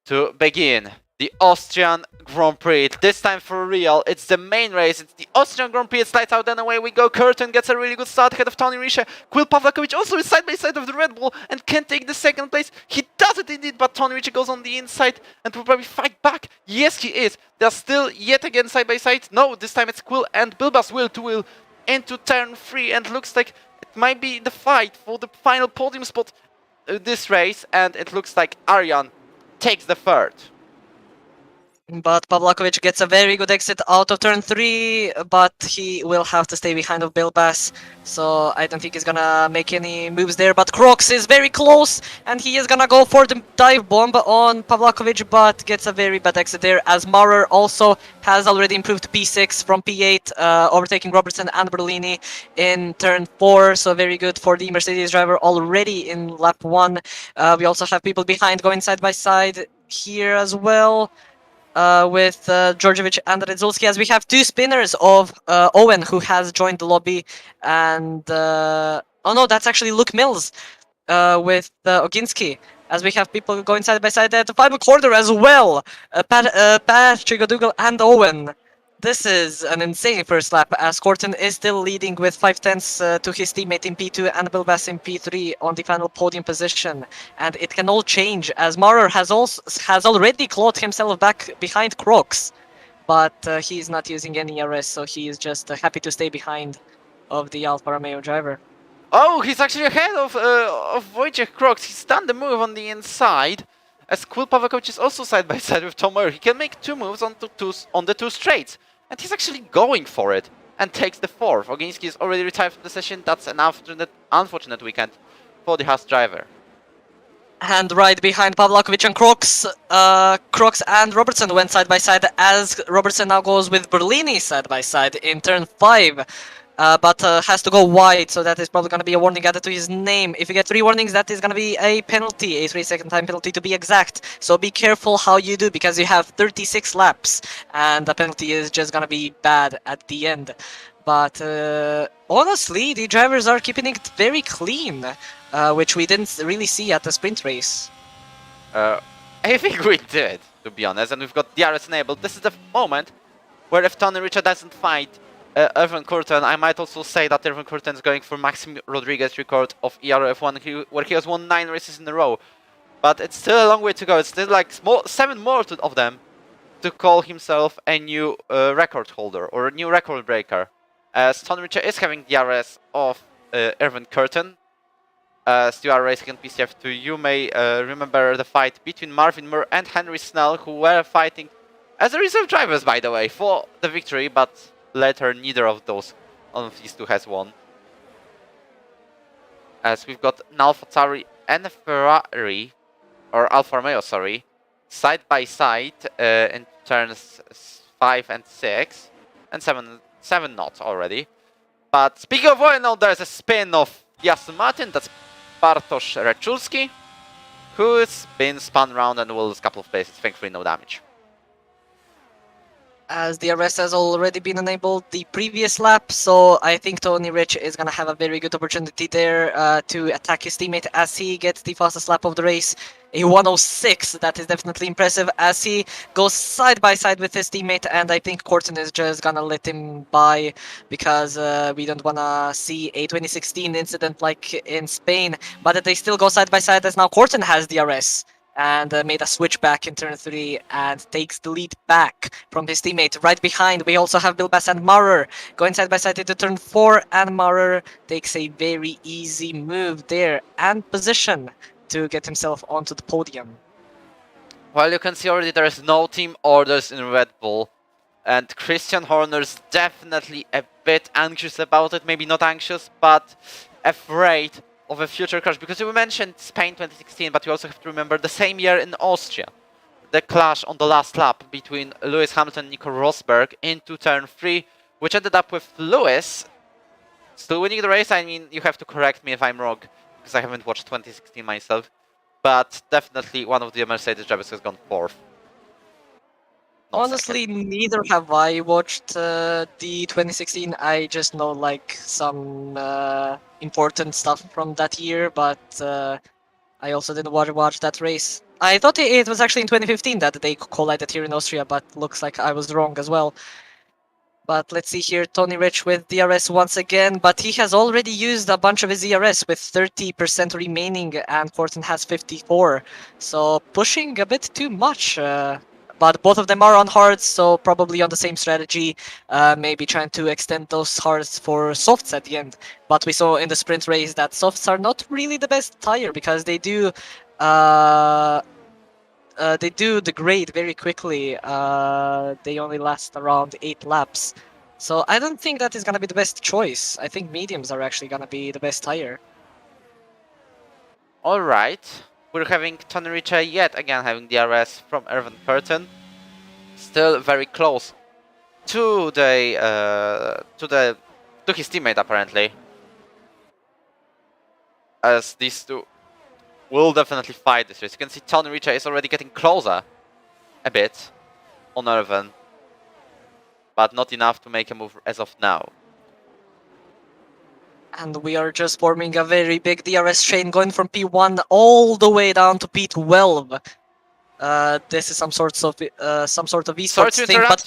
to begin the Austrian Grand Prix. This time for real, it's the main race. It's the Austrian Grand Prix. It's lights out, then away we go. Curtin gets a really good start ahead of Tony Risha. Quill Pavlakovic also is side by side of the Red Bull and can take the second place. He does it indeed, but Tony Risha goes on the inside and will probably fight back. Yes, he is. They're still yet again side by side. No, this time it's Quill and Bilbas wheel to wheel into turn 3, and looks like it might be the fight for the final podium spot this race, and it looks like Arjan takes the third. But Pavlakovic gets a very good exit out of turn 3, but he will have to stay behind of Bilbas, so I don't think he's gonna make any moves there. But Crocs is very close, and he is gonna go for the dive bomb on Pavlakovic, but gets a very bad exit there, as Maurer also has already improved to P6 from P8, overtaking Robertson and Berlini in turn 4, so very good for the Mercedes driver already in lap 1. We also have people behind going side by side here as well. With Djordjevic and Redzulski, as we have two spinners of Owen, who has joined the lobby, and oh no, that's actually Luke Mills with Oginski, as we have people going side by side at the final quarter as well. Patrick O'Dougall and Owen. This is an insane first lap, as Corton is still leading with 5/10 to his teammate in P2 and Bilbas in P3 on the final podium position. And it can all change, as Maurer has already clawed himself back behind Crocs, but he is not using any RS, so he is just happy to stay behind of the Alfa Romeo driver. Oh, he's actually ahead of Wojciech Crocs. He's done the move on the inside, as Quill Pavlakovic is also side by side with Tom Murray. He can make two moves on the two straights, and he's actually going for it and takes the fourth. Oginski is already retired from the session. That's an unfortunate weekend for the Haas driver. And right behind Pavlakovic and Crocs, Crocs and Robertson went side by side, as Robertson now goes with Berlini side by side in turn 5. But has to go wide, so that is probably going to be a warning added to his name. If you get 3 warnings, that is going to be a penalty, a 3-second time penalty to be exact. So be careful how you do, because you have 36 laps, and the penalty is just going to be bad at the end. But honestly, the drivers are keeping it very clean, which we didn't really see at the sprint race. I think we did, to be honest, and we've got DRS enabled. This is the moment where if Tony Richard doesn't fight Irvin Curtin, I might also say that Irvin Curtin is going for Maxim Rodriguez's record of Ero F1, where he has won 9 races in a row. But it's still a long way to go. It's still like 7 more of them to call himself a new record holder or a new record breaker. As Tony Richard is having DRS of Irvin Curtin. As you are racing on PCF2, you may remember the fight between Marvin Moore and Henry Snell, who were fighting as a reserve drivers, by the way, for the victory, but later neither of these two has won. As we've got an AlphaTauri and a Ferrari, or Alfa Romeo, sorry, side by side in turns 5 and 6, and 7 not already. But speaking of oil, now there's a spin of Aston Martin. That's Bartosz Reczulski, who's been spun around and will lose a couple of places. Thankfully, no damage. As the arrest has already been enabled the previous lap, so I think Tony Rich is going to have a very good opportunity there to attack his teammate as he gets the fastest lap of the race. A 106, that is definitely impressive, as he goes side by side with his teammate, and I think Corton is just going to let him by, because we don't want to see a 2016 incident like in Spain, but they still go side by side, as now Corton has the arrest. and made a switch back in turn 3 and takes the lead back from his teammate. Right behind, we also have Bilbas and Maurer going side by side into turn 4, and Maurer takes a very easy move there and position to get himself onto the podium. Well, you can see already there is no team orders in Red Bull, and Christian Horner's definitely a bit anxious about it. Maybe not anxious, but afraid of a future crash, because we mentioned Spain 2016, but we also have to remember the same year in Austria, the clash on the last lap between Lewis Hamilton and Nico Rosberg into turn 3, which ended up with Lewis still winning the race. I mean, you have to correct me if I'm wrong, because I haven't watched 2016 myself, but definitely one of the Mercedes drivers has gone 4th. Honestly, neither have I watched the 2016. I just know like some important stuff from that year, but I also didn't watch that race. I thought it was actually in 2015 that they collided here in Austria, but looks like I was wrong as well. But let's see here, Tony Rich with DRS once again, but he has already used a bunch of his DRS with 30% remaining, and Corton has 54, so pushing a bit too much. But both of them are on hards, so probably on the same strategy, maybe trying to extend those hards for softs at the end. But we saw in the sprint race that softs are not really the best tire, because they do degrade very quickly. They only last around 8 laps. So I don't think that is going to be the best choice. I think mediums are actually going to be the best tire. Alright, we're having Tony Richa yet again having DRS from Erwin Curtin. Still very close to his teammate apparently. As these two will definitely fight this race. You can see Tony Richa is already getting closer a bit on Erwin, but not enough to make a move as of now. And we are just forming a very big DRS chain going from P1 all the way down to P12. This is some sort of esports thing, but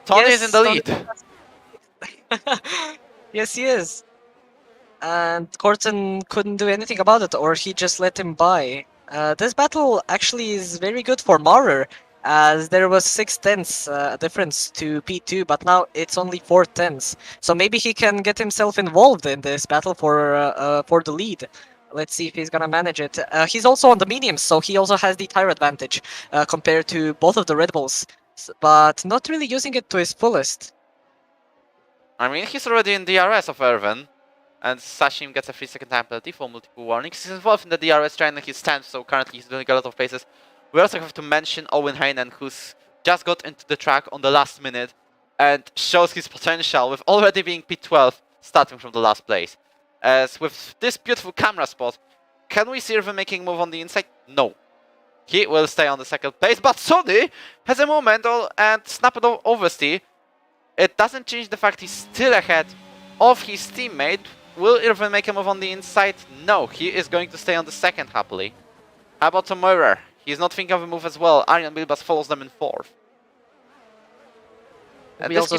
Tony is in the lead. Yes, he is. And Corton couldn't do anything about it, or he just let him by. This battle actually is very good for Maurer, as there was 6/10 difference to P2, but now it's only 4/10. So maybe he can get himself involved in this battle for the lead. Let's see if he's gonna manage it. He's also on the mediums, so he also has the tire advantage compared to both of the Red Bulls, but not really using it to his fullest. I mean, he's already in DRS of Erwin, and Sashim gets a 3-second time penalty for multiple warnings. He's involved in the DRS train and he's 10th, so currently he's doing a lot of paces. We also have to mention Owen Heinen, who's just got into the track on the last minute and shows his potential with already being P12, starting from the last place. As with this beautiful camera spot, can we see Erwin making a move on the inside? No. He will stay on the 2nd place, but Sony has a moment and snap it oversteer. It doesn't change the fact he's still ahead of his teammate. Will Erwin make a move on the inside? No, he is going to stay on the 2nd happily. How about Tomoyer? He's not thinking of a move as well. Arjan Bilbas follows them in 4th. And we also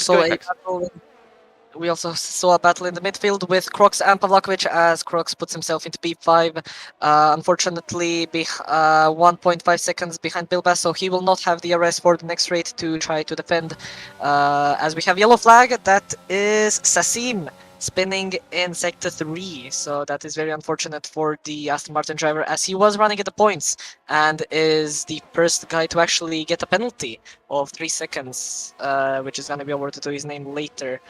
saw a battle in the midfield with Crocs and Pavlakovic, as Crocs puts himself into P5. Unfortunately, 1.5 seconds behind Bilbas, so he will not have the arrest for the next raid to try to defend. As we have yellow flag, that is Sassim spinning in sector 3, so that is very unfortunate for the Aston Martin driver, as he was running at the points and is the first guy to actually get a penalty of 3 seconds, which is going to be awarded to his name later.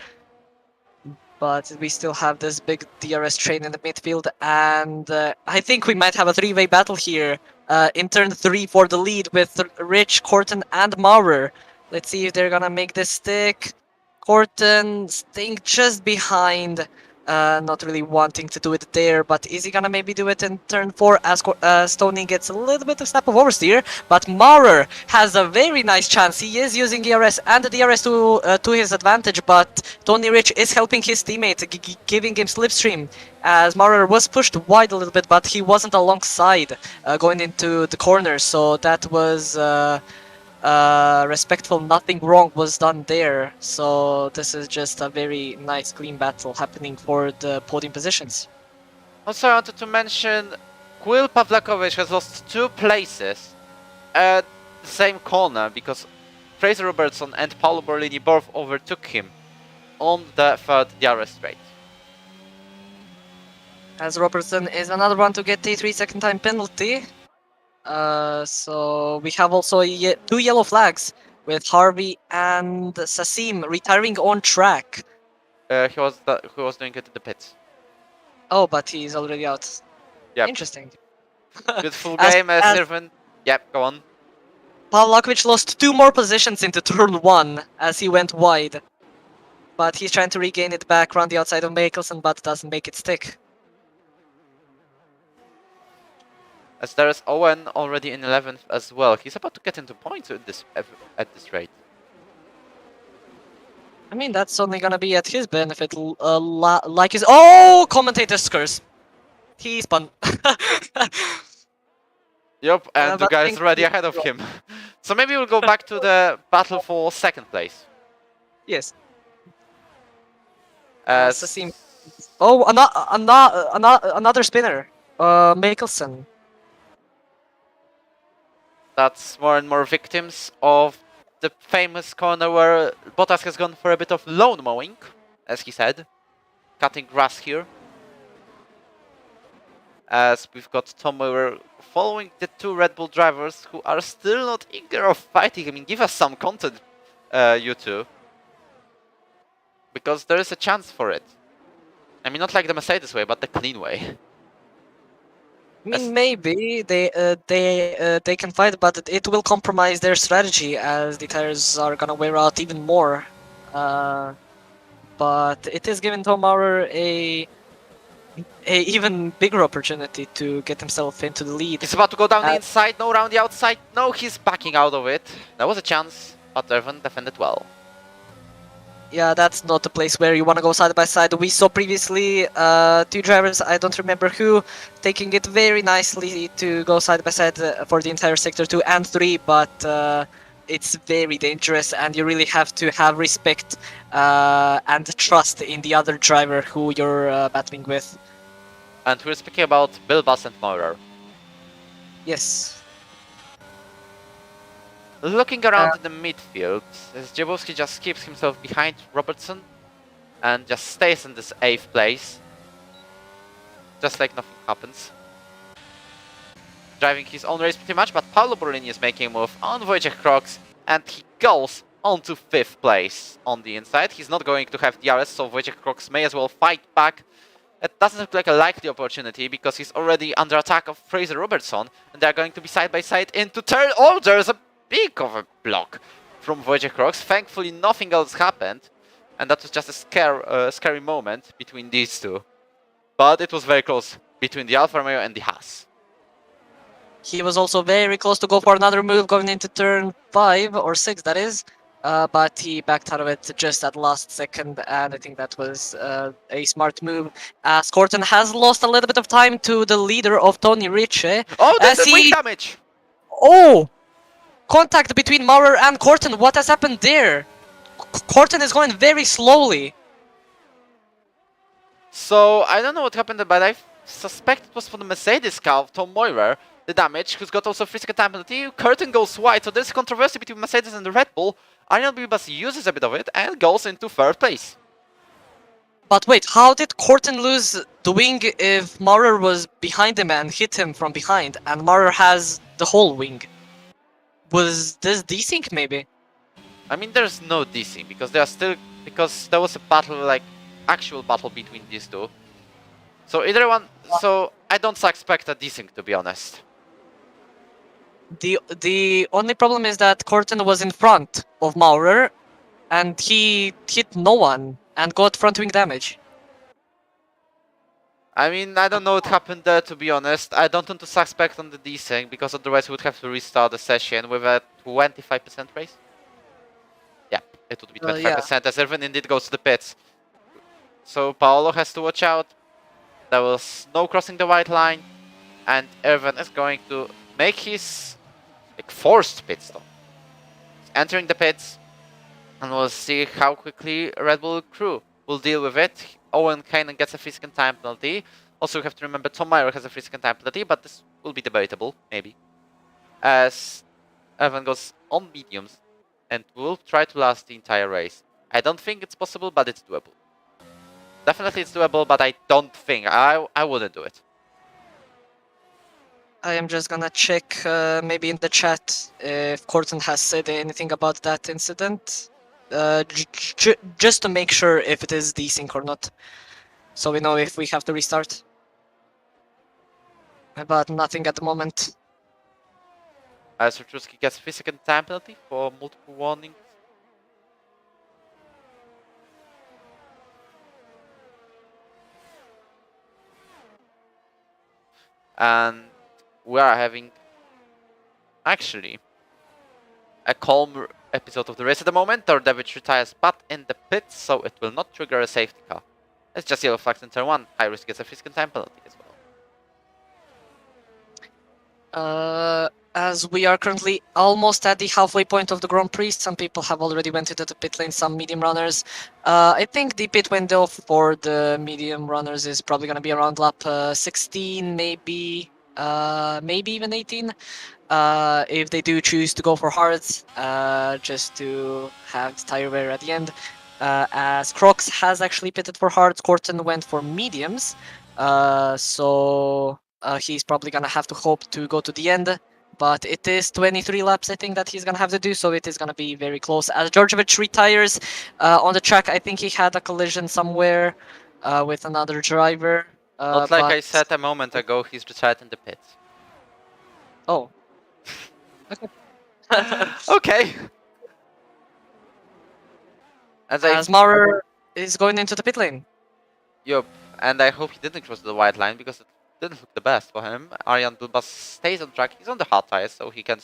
But we still have this big DRS train in the midfield, and I think we might have a 3-way battle here in turn 3 for the lead with Rich, Corton and Maurer. Let's see if they're gonna make this stick. Corton staying just behind, not really wanting to do it there, but is he gonna maybe do it in turn 4 as Tony gets a little bit of snap of oversteer, but Maurer has a very nice chance. He is using DRS and the DRS to his advantage, but Tony Rich is helping his teammate, giving him slipstream, as Maurer was pushed wide a little bit, but he wasn't alongside going into the corner, so that was respectful. Nothing wrong was done there, so this is just a very nice clean battle happening for the podium positions. Also, I wanted to mention Will Pawlakovic has lost 2 places at the same corner because Fraser Robertson and Paolo Borlini both overtook him on the third DRS straight. As Robertson is another one to get the 3-second time penalty. So we have also 2 yellow flags with Harvey and Sassim retiring on track. He was doing it at the pits. Oh, but he's already out. Yep. Interesting. Beautiful game as Irvin. Yep, go on. Pawlakovic lost 2 more positions into turn 1 as he went wide. But he's trying to regain it back around the outside of Mikkelsen, but doesn't make it stick. As there is Owen already in 11th as well. He's about to get into points at this rate. I mean, that's only gonna be at his benefit, like his— Oh! Commentators curse! He spun. Yep, and the guy is already ahead of him. So maybe we'll go back to the battle for 2nd place. Yes. As Sassim. Oh, another spinner. Mikkelsen. That's more and more victims of the famous corner where Bottas has gone for a bit of lawn mowing, as he said. Cutting grass here. As we've got Tom Mower following the 2 Red Bull drivers who are still not eager of fighting. I mean, give us some content, you two. Because there is a chance for it. I mean, not like the Mercedes way, but the clean way. I mean, maybe they can fight, but it will compromise their strategy as the tires are gonna wear out even more. But it is giving Tom Maurer a even bigger opportunity to get himself into the lead. He's about to go down the inside, no, round the outside. No, he's backing out of it. There was a chance, but Irvin defended well. Yeah, that's not the place where you want to go side by side. We saw previously 2 drivers, I don't remember who, taking it very nicely to go side by side for the entire sector 2 and 3, but it's very dangerous and you really have to have respect and trust in the other driver who you're battling with. And we're speaking about Bilbas and Maurer. Yes. Looking around in the midfield, as Śmigowski just keeps himself behind Robertson and just stays in this 8th place. Just like nothing happens. Driving his own race pretty much, but Paolo Borlini is making a move on Wojciech Crocs and he goes on to 5th place on the inside. He's not going to have DRS, so Wojciech Crocs may as well fight back. It doesn't look like a likely opportunity because he's already under attack of Fraser Robertson and they're going to be side by side into turn. Oh, there's a big of a block from Wojciech Crocs. Thankfully nothing else happened and that was just a scary moment between these two. But it was very close between the Alfa Romeo and the Haas. He was also very close to go for another move going into turn 5 or 6, that is. But he backed out of it just at last second, and I think that was a smart move. As Corton has lost a little bit of time to the leader of Tony Ricci. Oh, that's a wing damage! Oh! Contact between Maurer and Corton. What has happened there? Corton is going very slowly. So, I don't know what happened, but I suspect it was for the Mercedes car of Tom Maurer, the damage, who's got also 3-second time penalty. Curtain goes wide, so there's controversy between Mercedes and the Red Bull. Arnold Bibas uses a bit of it and goes into 3rd place. But wait, how did Corton lose the wing if Maurer was behind him and hit him from behind, and Maurer has the whole wing? Was this desync maybe? I mean, there's no desync because they are still, because there was a battle, like actual battle between these two. So either one. So I don't expect a desync, to be honest. The only problem is that Corton was in front of Maurer, and he hit no one and got front wing damage. I mean, I don't know what happened there, to be honest. I don't want to suspect on the desync because otherwise we would have to restart the session with a 25% race. Yeah, it would be 25% as Irvin indeed goes to the pits. So Paolo has to watch out. There was no crossing the white line, and Irvin is going to make his forced pit stop. He's entering the pits, and we'll see how quickly Red Bull crew will deal with it. Owen Heinen gets a 3-second time penalty. Also, you have to remember Tom Meyer has a 3-second time penalty, but this will be debatable, maybe. As Evan goes on mediums and will try to last the entire race. I don't think it's possible, but it's doable. Definitely it's doable, but I don't think. I wouldn't do it. I am just gonna check maybe in the chat if Corton has said anything about that incident. Just to make sure if it is desync or not. So we know if we have to restart. But nothing at the moment. Śmigowski gets a 3-second time penalty for multiple warnings. And we are having actually a calm episode of the race at the moment. David retires but in the pits, so it will not trigger a safety car. It's just yellow flags in turn 1. High risk gets a 3-second time penalty as well. As we are currently almost at the halfway point of the Grand Prix, some people have already went into the pit lane, some medium runners. I think the pit window for the medium runners is probably going to be around lap 16, maybe even 18. If they do choose to go for hards, just to have the tire wear at the end. As Crocs has actually pitted for hards, Corton went for mediums. So he's probably going to have to hope to go to the end. But it is 23 laps, I think, that he's going to have to do, so it is going to be very close. As Djordjevic retires on the track, I think he had a collision somewhere with another driver. Not like I said a moment ago, he's retired in the pits. Oh. Okay. Okay. As Maurer is going into the pit lane. Yup, and I hope he didn't cross the white line, because it didn't look the best for him. Arjan Bilbas stays on track. He's on the hard tires, so he can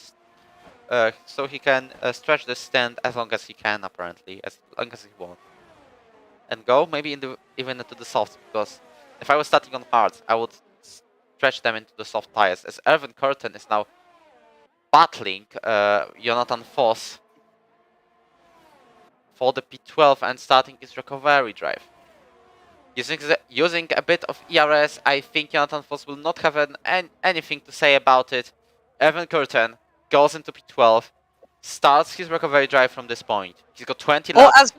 stretch the stand as long as he can, apparently, as long as he wants, and go maybe even into the softs. Because if I was starting on hards, I would stretch them into the soft tires. As Erwin Curtin is now battling Jonathan Voss for the P12 and starting his recovery drive. Using a bit of ERS, I think Jonathan Voss will not have anything to say about it. Evan Curtin goes into P12, starts his recovery drive from this point. He's got 20 laps.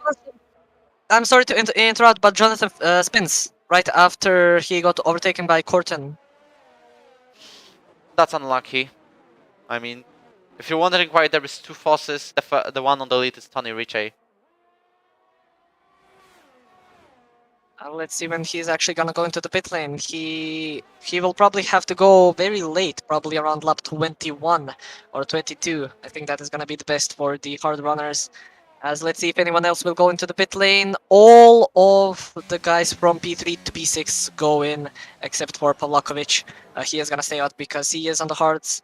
I'm sorry to interrupt, but Jonathan spins right after he got overtaken by Corton. That's unlucky. I mean, if you're wondering why there is 2 Vosses, the one on the lead is Tony Ritchie. Let's see when he's actually gonna go into the pit lane. He will probably have to go very late, probably around lap 21 or 22. I think that is gonna be the best for the hard runners. As let's see if anyone else will go into the pit lane. All of the guys from P3 to P6 go in, except for Pavlakovic. He is gonna stay out because he is on the hards.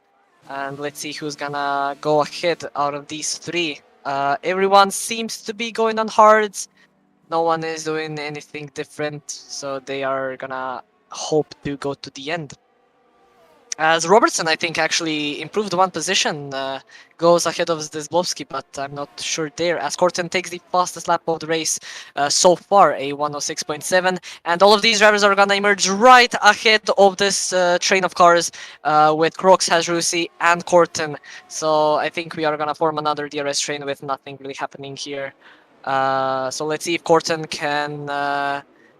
And let's see who's gonna go ahead out of these 3. Everyone seems to be going on hards. No one is doing anything different, so they are gonna hope to go to the end. As Robertson, I think, actually improved 1 position, goes ahead of Zdezbowski, but I'm not sure there, as Corton takes the fastest lap of the race so far, a 106.7, and all of these drivers are gonna emerge right ahead of this train of cars with Crocs, Hajrusi, and Corton. So I think we are gonna form another DRS train with nothing really happening here. So let's see if Corton can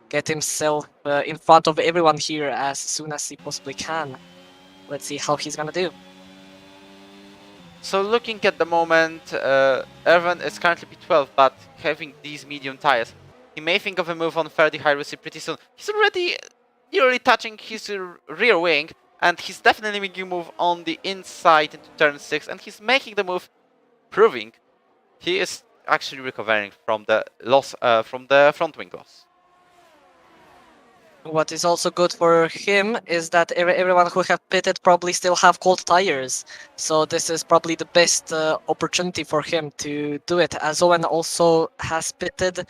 get himself in front of everyone here as soon as he possibly can. Let's see how he's gonna do. So looking at the moment, Erwin is currently P12, but having these medium tires, he may think of a move on 30 high risk pretty soon. He's already nearly touching his rear wing, and he's definitely making a move on the inside into turn 6, and he's making the move, proving he is actually recovering from the loss, from the front wing loss. What is also good for him is that everyone who have pitted probably still have cold tires. So this is probably the best opportunity for him to do it. As Owen also has pitted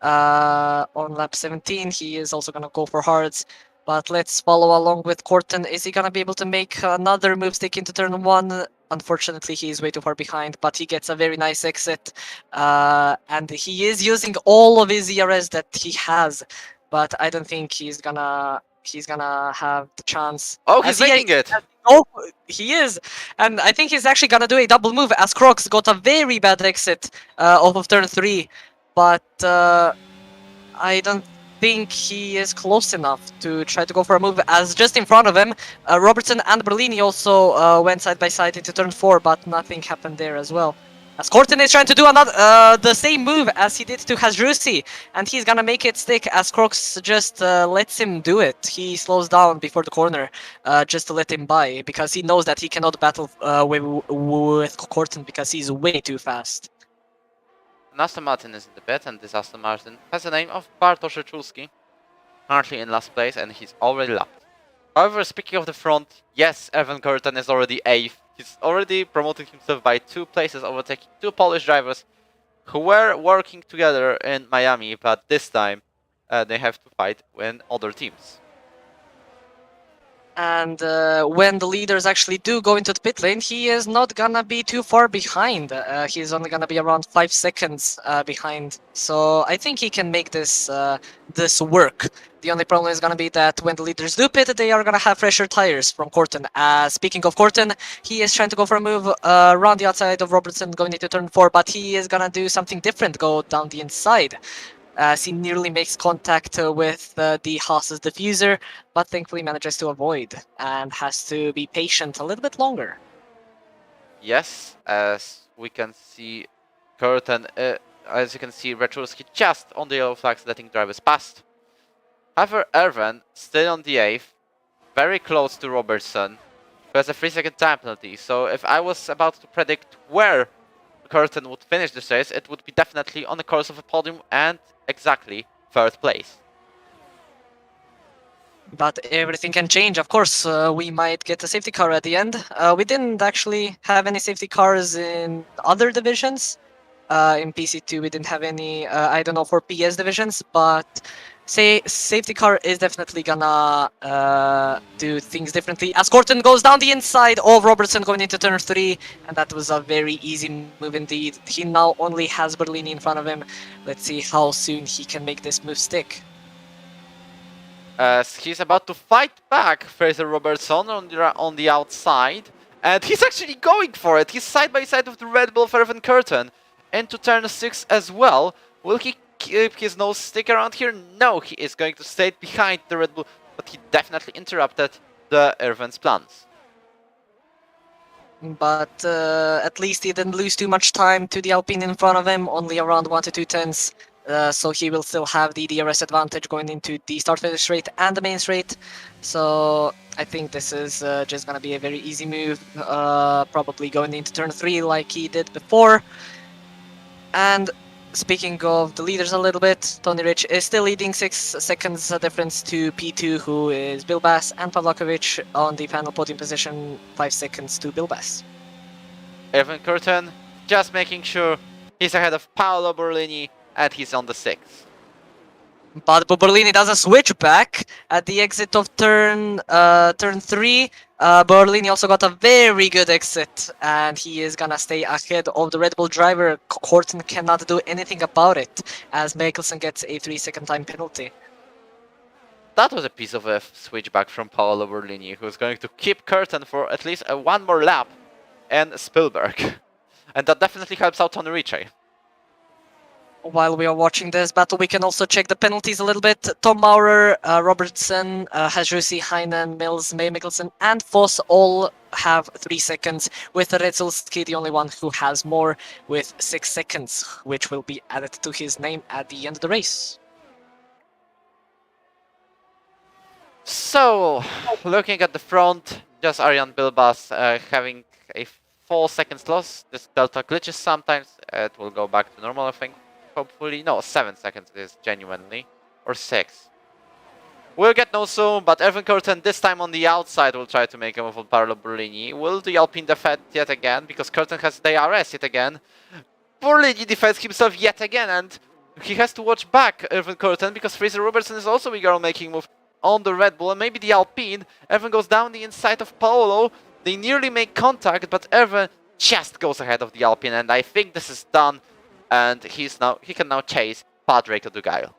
on lap 17, he is also going to go for hards. But let's follow along with Corton. Is he going to be able to make another move stick into turn 1? Unfortunately, he is way too far behind, but he gets a very nice exit. And he is using all of his ERS that he has. But I don't think he's gonna he's gonna have the chance. Oh, As he's making it! Oh, he is, and I think he's actually gonna do a double move as Crocs got a very bad exit off of turn 3, but I don't think he is close enough to try to go for a move, as just in front of him, Robertson and Berlini also went side by side into turn 4, but nothing happened there as well. As Corten is trying to do another the same move as he did to Hazrusi, and he's gonna make it stick as Crocs just lets him do it. He slows down before the corner just to let him by, because he knows that he cannot battle with Corten because he's way too fast. An Aston Martin is in the pit, and this Aston Martin has the name of Bartosz Rzeczulski, currently in last place, and he's already lapped. However, speaking of the front, yes, Evan Curtin is already 8th. He's already promoted himself by 2 places, overtaking 2 Polish drivers who were working together in Miami, but this time they have to fight with other teams. And when the leaders actually do go into the pit lane, he is not gonna be too far behind. He's only gonna be around 5 seconds behind. So I think he can make this this work. The only problem is gonna be that when the leaders do pit, they are gonna have fresher tires from Corten. Speaking of Corten, he is trying to go for a move around the outside of Robertson going into turn 4, but he is gonna do something different, go down the inside. As he nearly makes contact with the Haas's diffuser, but thankfully manages to avoid and has to be patient a little bit longer. Yes, as we can see, Curtin, as you can see, Rzeczulski just on the yellow flags letting drivers past. However, Erwin still on the 8th, very close to Robertson, who has a 3-second time penalty. So if I was about to predict where Curtin would finish this race, it would be definitely on the course of a podium and exactly 3rd place. But everything can change, of course. We might get a safety car at the end. We didn't actually have any safety cars in other divisions. In PC2 we didn't have any, I don't know, for PS divisions, but safety car is definitely gonna do things differently. As Corten goes down the inside of Robertson going into turn 3, and that was a very easy move indeed. He now only has Berlini in front of him. Let's see how soon he can make this move stick. As he's about to fight back Fraser Robertson on the outside, and he's actually going for it. He's side by side with the Red Bull for Evan Curtin into turn 6 as well. Will he keep his nose stick around here? No, he is going to stay behind the Red Bull, but he definitely interrupted the Ervin's plans. But at least he didn't lose too much time to the Alpine in front of him, only around 1 to 2 tenths. So he will still have the DRS advantage going into the start-finish rate and the mains rate. So I think this is just going to be a very easy move, probably going into turn 3 like he did before. And speaking of the leaders a little bit, Tony Rich is still leading 6 seconds difference to P2, who is Bilbas, and Pavlakovic on the final podium position, 5 seconds to Bilbas. Evan Curtin just making sure he's ahead of Paolo Berlini, and he's on the 6th. But Berlini does a switchback at the exit of turn 3. Berlini also got a very good exit, and he is gonna stay ahead of the Red Bull driver. Corten cannot do anything about it, as Michelsen gets a 3-second time penalty. That was a piece of a switchback from Paolo Berlini, who's going to keep Curtin for at least one more lap, and Spielberg. And that definitely helps out Tony Ricci. While we are watching this battle, we can also check the penalties a little bit. Tom Maurer, Robertson, Hazrusi, Heinen, Mills, May Mikkelsen, and Voss all have 3 seconds, with Rzeczulski the only one who has more, with 6 seconds, which will be added to his name at the end of the race. So, looking at the front, just Arjan Bilbas having a 4 seconds loss. This delta glitches sometimes. It will go back to normal, I think. Hopefully, no, 7 seconds is genuinely, or 6. We'll get no soon, but Evan Curtin this time on the outside will try to make a move on Paolo Berlini. Will the Alpine defend yet again, because Curtin has DRS yet again. Berlini defends himself yet again, and he has to watch back Evan Curtin, because Fraser Robertson is also eager on making a move on the Red Bull, and maybe the Alpine. Evan goes down the inside of Paolo. They nearly make contact, but Evan just goes ahead of the Alpine, and I think this is done. And he can now chase Patrick Dugail.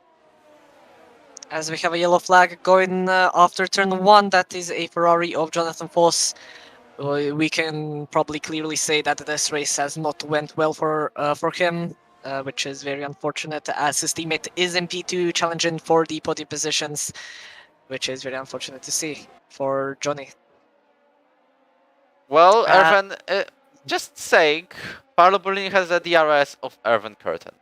As we have a yellow flag going after turn 1, that is a Ferrari of Jonathan Foss. We can probably clearly say that this race has not went well for him, which is very unfortunate, as his teammate is in P2 challenging for the podium positions, which is very unfortunate to see for Johnny. Well, Ervan, just saying, Paolo Borlini has a DRS of Ervan Curtin.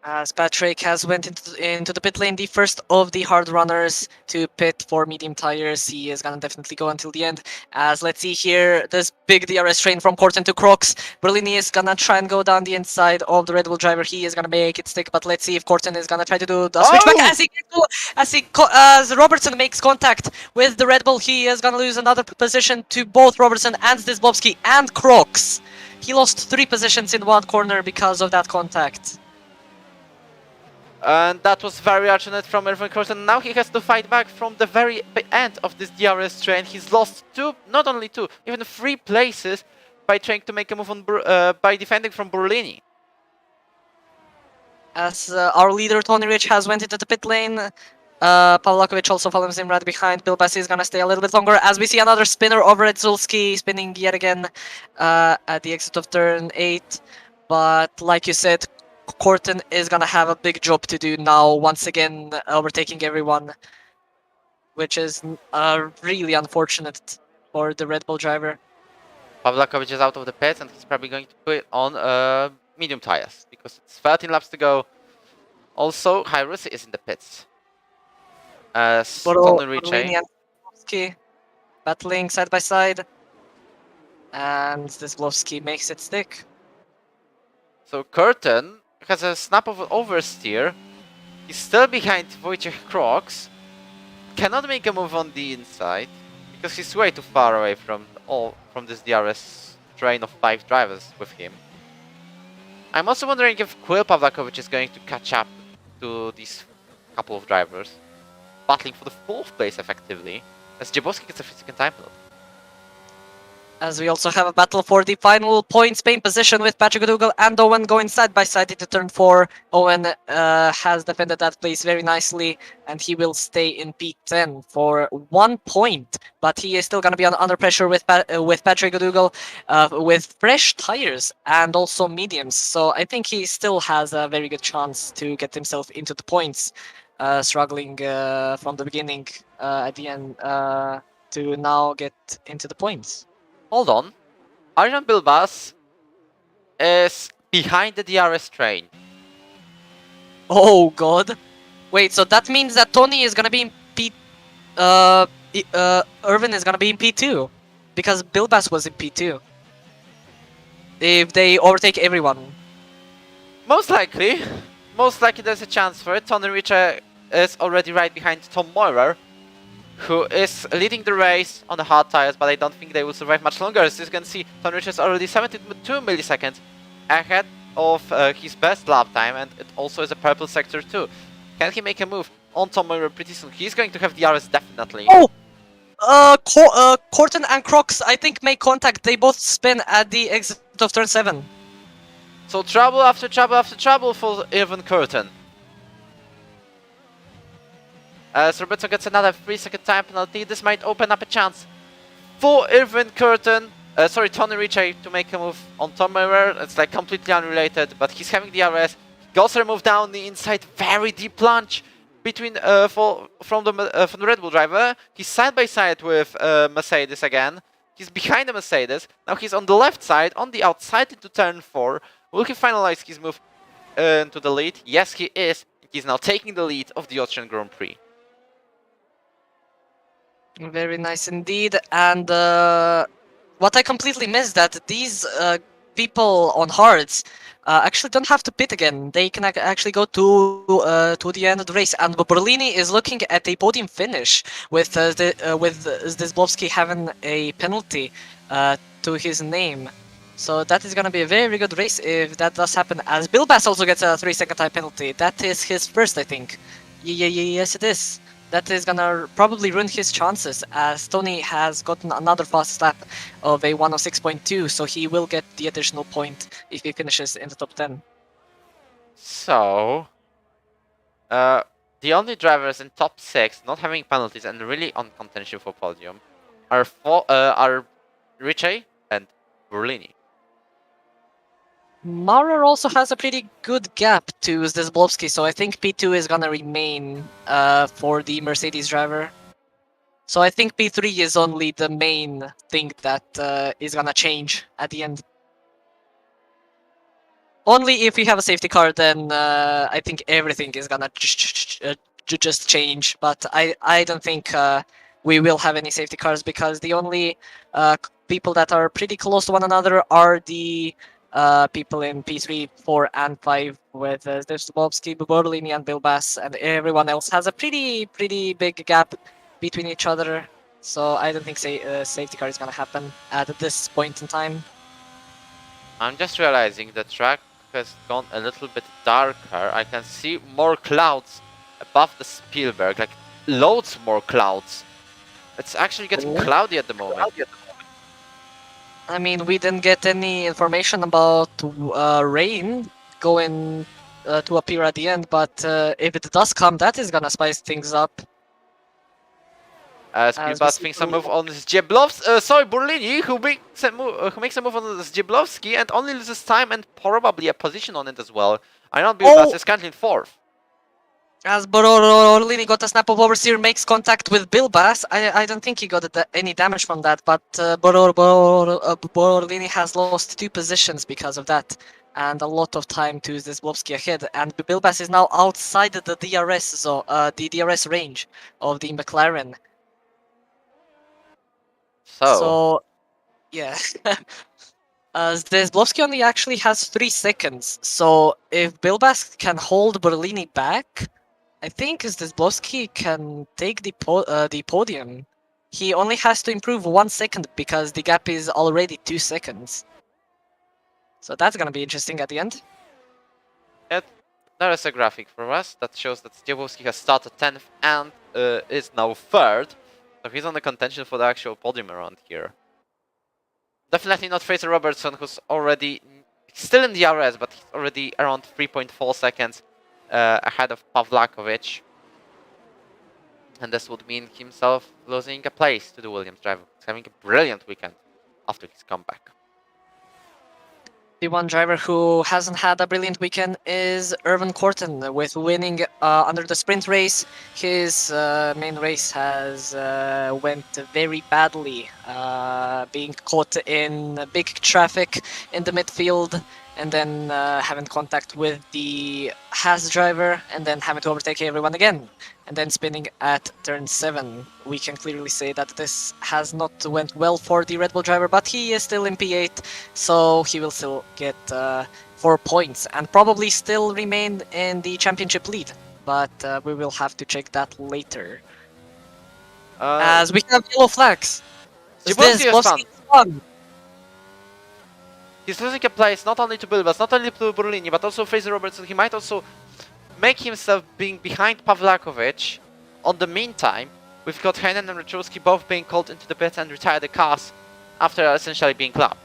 As Patrick has went into the pit lane, the first of the hard runners to pit for medium tires. He is gonna definitely go until the end. As let's see here, this big DRS train from Corton to Crocs. Berlini is gonna try and go down the inside of the Red Bull driver. He is gonna make it stick, but let's see if Corton is gonna try to do the switchback. As Robertson makes contact with the Red Bull, he is gonna lose another position to both Robertson and Zdisbowski and Crocs. He lost 3 positions in one corner because of that contact. And that was very fortunate from Ervan Curtin. Now he has to fight back from the very end of this DRS train. He's lost 2, not only 2, even 3 places by trying to make a move on by defending from Borlini. As our leader Tony Rich has went into the pit lane, Pavlakovic also follows him right behind. Bill Bassi is gonna stay a little bit longer as we see another spinner over at Zulski, spinning yet again at the exit of turn 8. But like you said, Corton is gonna have a big job to do now, once again overtaking everyone, which is really unfortunate for the Red Bull driver. Pavlakovic is out of the pits and he's probably going to put on medium tires because it's 13 laps to go. Also, Hyrus is in the pits. As Tony Ricci battling side by side, and Zdisbowski makes it stick. So Curtin has a snap of oversteer. He's still behind Wojciech Crocs. Cannot make a move on the inside because he's way too far away from this DRS train of 5 drivers with him. I'm also wondering if Quill Pavlakovic is going to catch up to these couple of drivers, battling for the 4th place effectively, as Jabowski gets a 3-second time penalty. As we also have a battle for the final point Spain position with Patrick Dougal and Owen going side by side into turn 4. Owen has defended that place very nicely and he will stay in P10 for 1 point. But he is still going to be under pressure with Patrick Dougal with fresh tires and also mediums. So I think he still has a very good chance to get himself into the points, struggling from the beginning at the end to now get into the points. Hold on. Arjan Bilbas is behind the DRS train. Oh god. Wait, so that means that Tony is gonna be in P... Irvin is gonna be in P2. Because Bilbas was in P2. If they overtake everyone. Most likely there's a chance for it. Tony Ricci is already right behind Tom Moirer, who is leading the race on the hard tires, but I don't think they will survive much longer. As you can see, Tony Ricci is already 72 milliseconds ahead of his best lap time, and it also is a purple sector too. Can he make a move on Tom Moirer pretty soon? He's going to have DRS definitely. Oh! Corton and Crocs, I think, make contact. They both spin at the exit of turn 7. So trouble after trouble after trouble for Irvin Curtin. As Roberto gets another 3-second time penalty, this might open up a chance for Irvin Curtin, Tony Ricci to make a move on Tom Moirer. It's like completely unrelated, but he's having DRS. He goes for a move down the inside, very deep plunge between from the Red Bull driver. He's side by side with Mercedes again. He's behind the Mercedes. Now he's on the left side, on the outside into turn 4. Will he finalize his move into the lead? Yes, he is. He's now taking the lead of the Austrian Grand Prix. Very nice indeed. And what I completely missed, that these people on hards actually don't have to pit again. They can actually go to the end of the race. And Borlini is looking at a podium finish with Zdisbowski having a penalty to his name. So that is going to be a very good race if that does happen. As Bilbas also gets a 3-second time penalty. That is his first, I think. Yes, it is. That is gonna probably ruin his chances, as Tony has gotten another fast lap of a 106.2, so he will get the additional point if he finishes in the top 10. So, The only drivers in top 6 not having penalties and really on contention for podium are Ricci and Berlini. Maurer also has a pretty good gap to Zdezblowski, so I think P2 is gonna remain for the Mercedes driver. So I think P3 is only the main thing that is gonna change at the end. Only if we have a safety car, then I think everything is gonna just change. But I don't think we will have any safety cars because the only people that are pretty close to one another are the people in P3, 4, and 5 with Zdezblowski, Borlini, and Bilbas, and everyone else has a pretty big gap between each other. So I don't think safety car is gonna happen at this point in time. I'm just realizing the track has gone a little bit darker. I can see more clouds above the Spielberg, like loads more clouds. It's actually getting cloudy at the moment. I mean, we didn't get any information about rain going to appear at the end, but if it does come, that is gonna spice things up. Spielberg thinks a move on Zdezblowski. Berlini, who makes a move on Zdezblowski and only loses time and probably a position on it as well. I know Bilbas is currently in 4th. As Borlini got a snap of oversteer, makes contact with Bilbas. I don't think he got any damage from that, but Borlini has lost 2 positions because of that, and a lot of time to Zdezblowski ahead. And Bilbas is now outside the DRS the DRS range of the McLaren. So yeah. Zdezblowski only actually has 3 seconds, so if Bilbas can hold Berlini back, I think Zdezblowski can take the podium. He only has to improve 1 second because the gap is already 2 seconds. So that's gonna be interesting at the end. There is a graphic for us that shows that Zdezblowski has started 10th and is now 3rd. So he's on the contention for the actual podium around here. Definitely not Fraser Robertson, who's already still in the DRS, but he's already around 3.4 seconds ahead of Pavlakovic. And this would mean himself losing a place to the Williams driver. He's having a brilliant weekend after his comeback. The one driver who hasn't had a brilliant weekend is Irvin Corton, with winning under the sprint race. His main race has went very badly, being caught in big traffic in the midfield, and then having contact with the Haas driver, and then having to overtake everyone again, and then spinning at turn 7. We can clearly say that this has not went well for the Red Bull driver, but he is still in P8, so he will still get 4 points, and probably still remain in the championship lead, but we will have to check that later. As we have yellow flags. Zdezblowski won. He's losing a place not only to Bilbas, not only to Berlini, but also Fraser Robertson. He might also make himself being behind Pavlakovic. On the meantime, we've got Heinen and Ryczkowski both being called into the pits and retire the cars after essentially being clapped.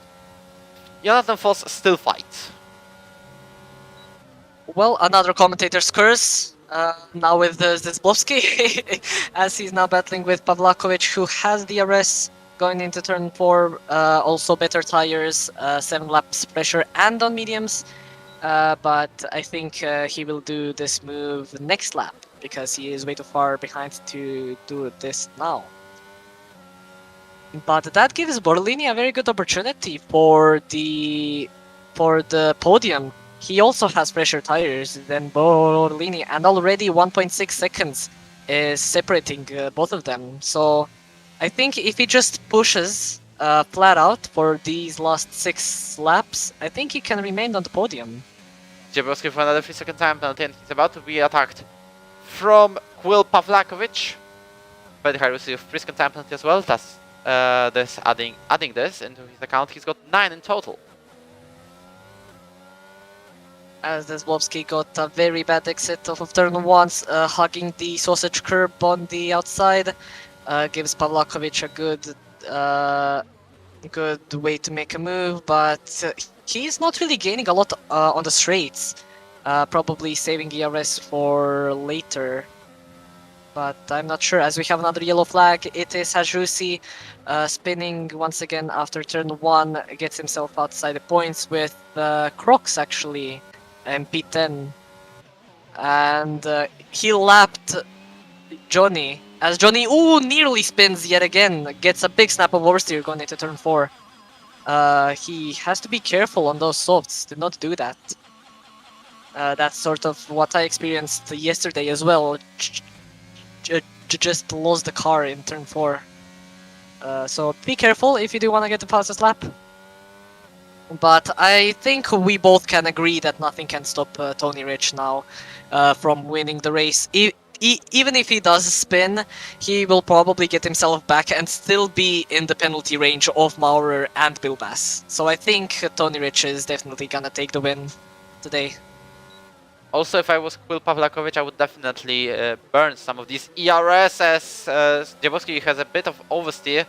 Jonathan Foss still fights. Well, another commentator's curse. Now with Zdezblowski, as he's now battling with Pavlakovic, who has the DRS going into turn 4, also better tires, 7 laps pressure and on mediums, but I think he will do this move next lap because he is way too far behind to do this now. But that gives Borlini a very good opportunity for the podium. He also has fresher tires than Borlini, and already 1.6 seconds is separating both of them. So I think if he just pushes flat out for these last 6 laps, I think he can remain on the podium. Zdezblowski for another 3-second time penalty, and he's about to be attacked from Will Pavlakovic. Very high receive 3-second time penalty as well. That's this adding this into his account. He's got 9 in total. As Zdezblowski got a very bad exit off of turn 1, hugging the sausage curb on the outside. Gives Pavlakovic a good way to make a move, but he's not really gaining a lot on the straights. probably saving ERS for later. But I'm not sure, as we have another yellow flag. It is Hajrusi spinning once again after turn 1, gets himself outside the points with Crocs actually, and P10. And he lapped Johnny, as Johnny, nearly spins yet again, gets a big snap of oversteer going into turn 4. He has to be careful on those softs, do not do that. That's sort of what I experienced yesterday as well. Just lost the car in turn 4. So be careful if you do want to get the fastest lap. But I think we both can agree that nothing can stop Tony Rich now from winning the race. Even if he does spin, he will probably get himself back and still be in the penalty range of Maurer and Bilbas. So I think Tony Rich is definitely gonna take the win today. Also, if I was Quill Pawlakovic, I would definitely burn some of these ERS, as Śmigowski has a bit of oversteer.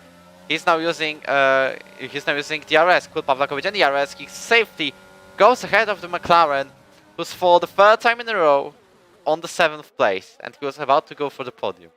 He's now using DRS. Quill Pawlakovic and DRS. He safely goes ahead of the McLaren, who's for the 3rd time in a row on the 7th place, and he was about to go for the podium.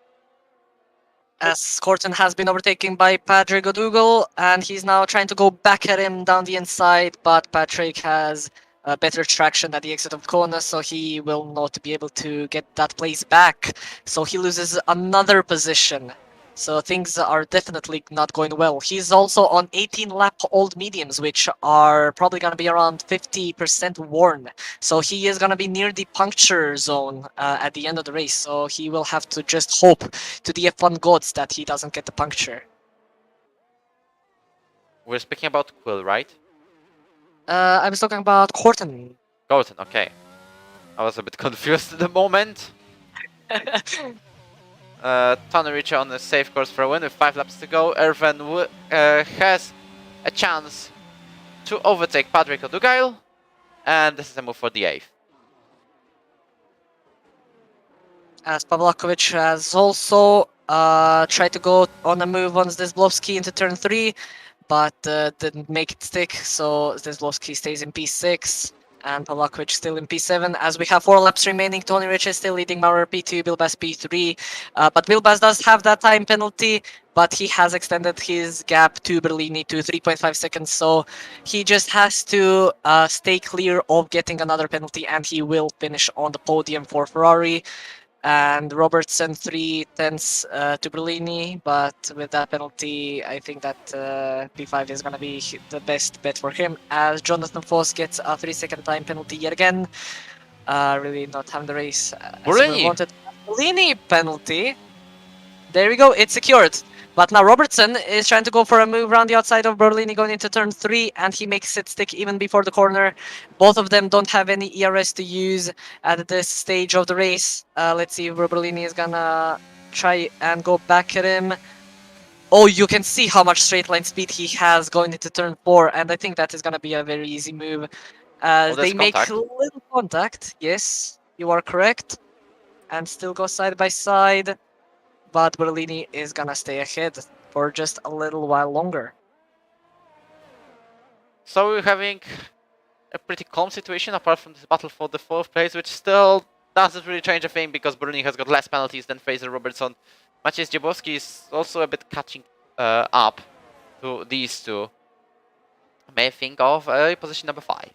As Corton has been overtaken by Patrick O'Dougall, and he's now trying to go back at him down the inside, but Patrick has better traction at the exit of Kona, so he will not be able to get that place back. So he loses another position. So things are definitely not going well. He's also on 18 lap old mediums, which are probably going to be around 50% worn. So he is going to be near the puncture zone at the end of the race. So he will have to just hope to the F1 gods that he doesn't get the puncture. We're speaking about Quill, right? I was talking about Corton. Corton, okay. I was a bit confused at the moment. Tony Ricci on a safe course for a win with 5 laps to go. Erven has a chance to overtake Patrick O'Dougall, and this is a move for the 8th. As Pawlakovic has also tried to go on a move on Zdezblowski into turn 3, but didn't make it stick, so Zdezblowski stays in P6. And Pawlakovic still in P7. As we have 4 laps remaining, Tony Rich is still leading Maurer P2, Bilbas P3. But Bilbas does have that time penalty, but he has extended his gap to Berlini to 3.5 seconds. So he just has to stay clear of getting another penalty, and he will finish on the podium for Ferrari. And Robertson 3/10 to Berlini, but with that penalty, I think that P5 is going to be the best bet for him, as Jonathan Foss gets a 3-second time penalty yet again. Really not having the race as we wanted. Berlini penalty. There we go, it's secured. But now Robertson is trying to go for a move around the outside of Berlini going into turn 3, and he makes it stick even before the corner. Both of them don't have any ERS to use at this stage of the race. Let's see if Berlini is gonna try and go back at him. Oh, you can see how much straight line speed he has going into turn 4, and I think that is gonna be a very easy move. They make little contact, yes, you are correct, and still go side by side. But Berlini is gonna stay ahead for just a little while longer. So we're having a pretty calm situation apart from this battle for the 4th place, which still doesn't really change a thing because Berlini has got less penalties than Fraser Robertson. Maciej Dziebowski is also a bit catching up to these two. May think of position number 5.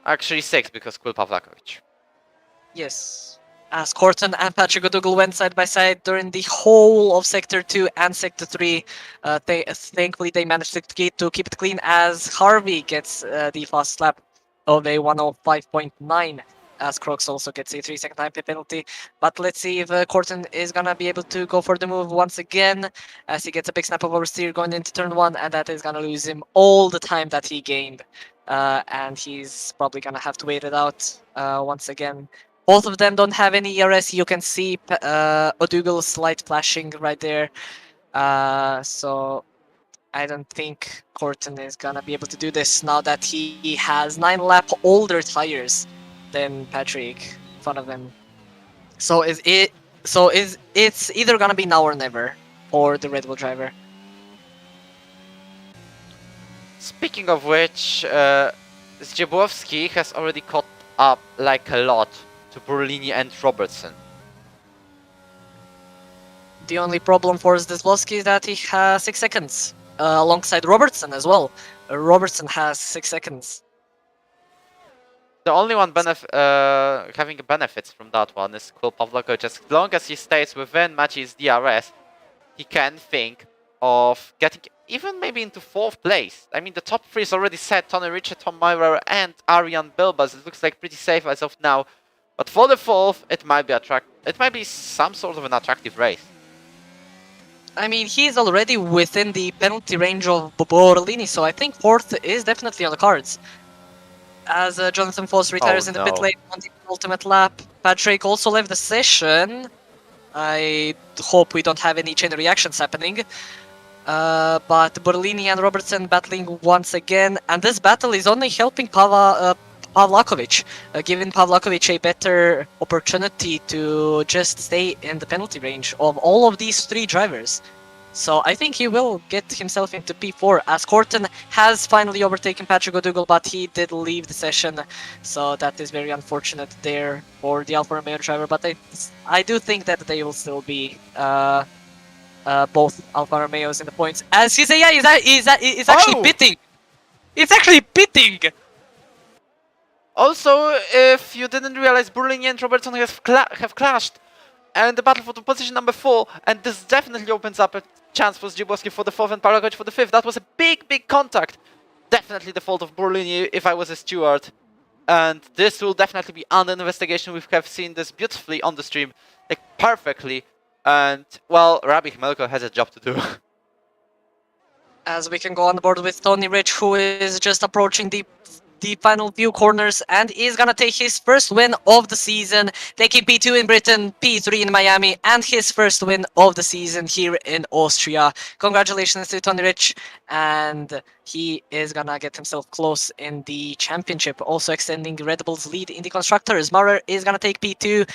Actually 6 because Quill Pawlakovic. Yes. As Corton and Patrick O'Dougall went side by side during the whole of Sector 2 and Sector 3. Thankfully, they managed to keep it clean as Harvey gets the fast lap of a 105.9, as Crocs also gets a 3-second time penalty. But let's see if Corton is going to be able to go for the move once again, as he gets a big snap of oversteer going into turn 1, and that is going to lose him all the time that he gained. And he's probably going to have to wait it out once again. Both of them don't have any ERS. You can see O'Dougall's light flashing right there. So I don't think Corton is gonna be able to do this now that he has 9 lap older tires than Patrick in front of him. So it's either gonna be now or never for the Red Bull driver. Speaking of which, Zdjebowski has already caught up like a lot to Borlini and Robertson. The only problem for Zdislovski is that he has 6 seconds, alongside Robertson as well. Robertson has 6 seconds. The only one having benefits from that one is Quill Pavlovic. As long as he stays within Maciej's DRS, he can think of getting even maybe into 4th place. I mean, the top 3 is already set. Tony Richard, Tom Myrer, and Arjan Bilbas. It looks like pretty safe as of now. But for the 4th, it might be some sort of an attractive race. I mean, he's already within the penalty range of Borlini, so I think 4th is definitely on the cards. As Jonathan Foss retires in the pit lane on the ultimate lap, Patrick also left the session. I hope we don't have any chain reactions happening. But Borlini and Robertson battling once again, and this battle is only helping Pavlakovic, giving Pavlakovic a better opportunity to just stay in the penalty range of all of these 3 drivers. So I think he will get himself into P4, as Corton has finally overtaken Patrick O'Dougall, but he did leave the session, so that is very unfortunate there for the Alfa Romeo driver. But I do think that they will still be both Alfa Romeos in the points. As he's actually pitting. It's actually pitting. Also, if you didn't realize, Borlini and Robertson have clashed, and the battle for the position number 4, and this definitely opens up a chance for Śmigowski for the 4th and Pavlakovic for the 5th. That was a big contact. Definitely the fault of Borlini if I was a steward. And this will definitely be under investigation. We have seen this beautifully on the stream, like perfectly. And, well, Rabbi Melko has a job to do. As we can go on board with Tony Rich, who is just approaching the final few corners and is gonna take his first win of the season, taking P2 in Britain, P3 in Miami, and his first win of the season here in Austria. Congratulations to Tony Rich, and he is gonna get himself close in the championship, also extending Red Bull's lead in the constructors. Maurer is gonna take P2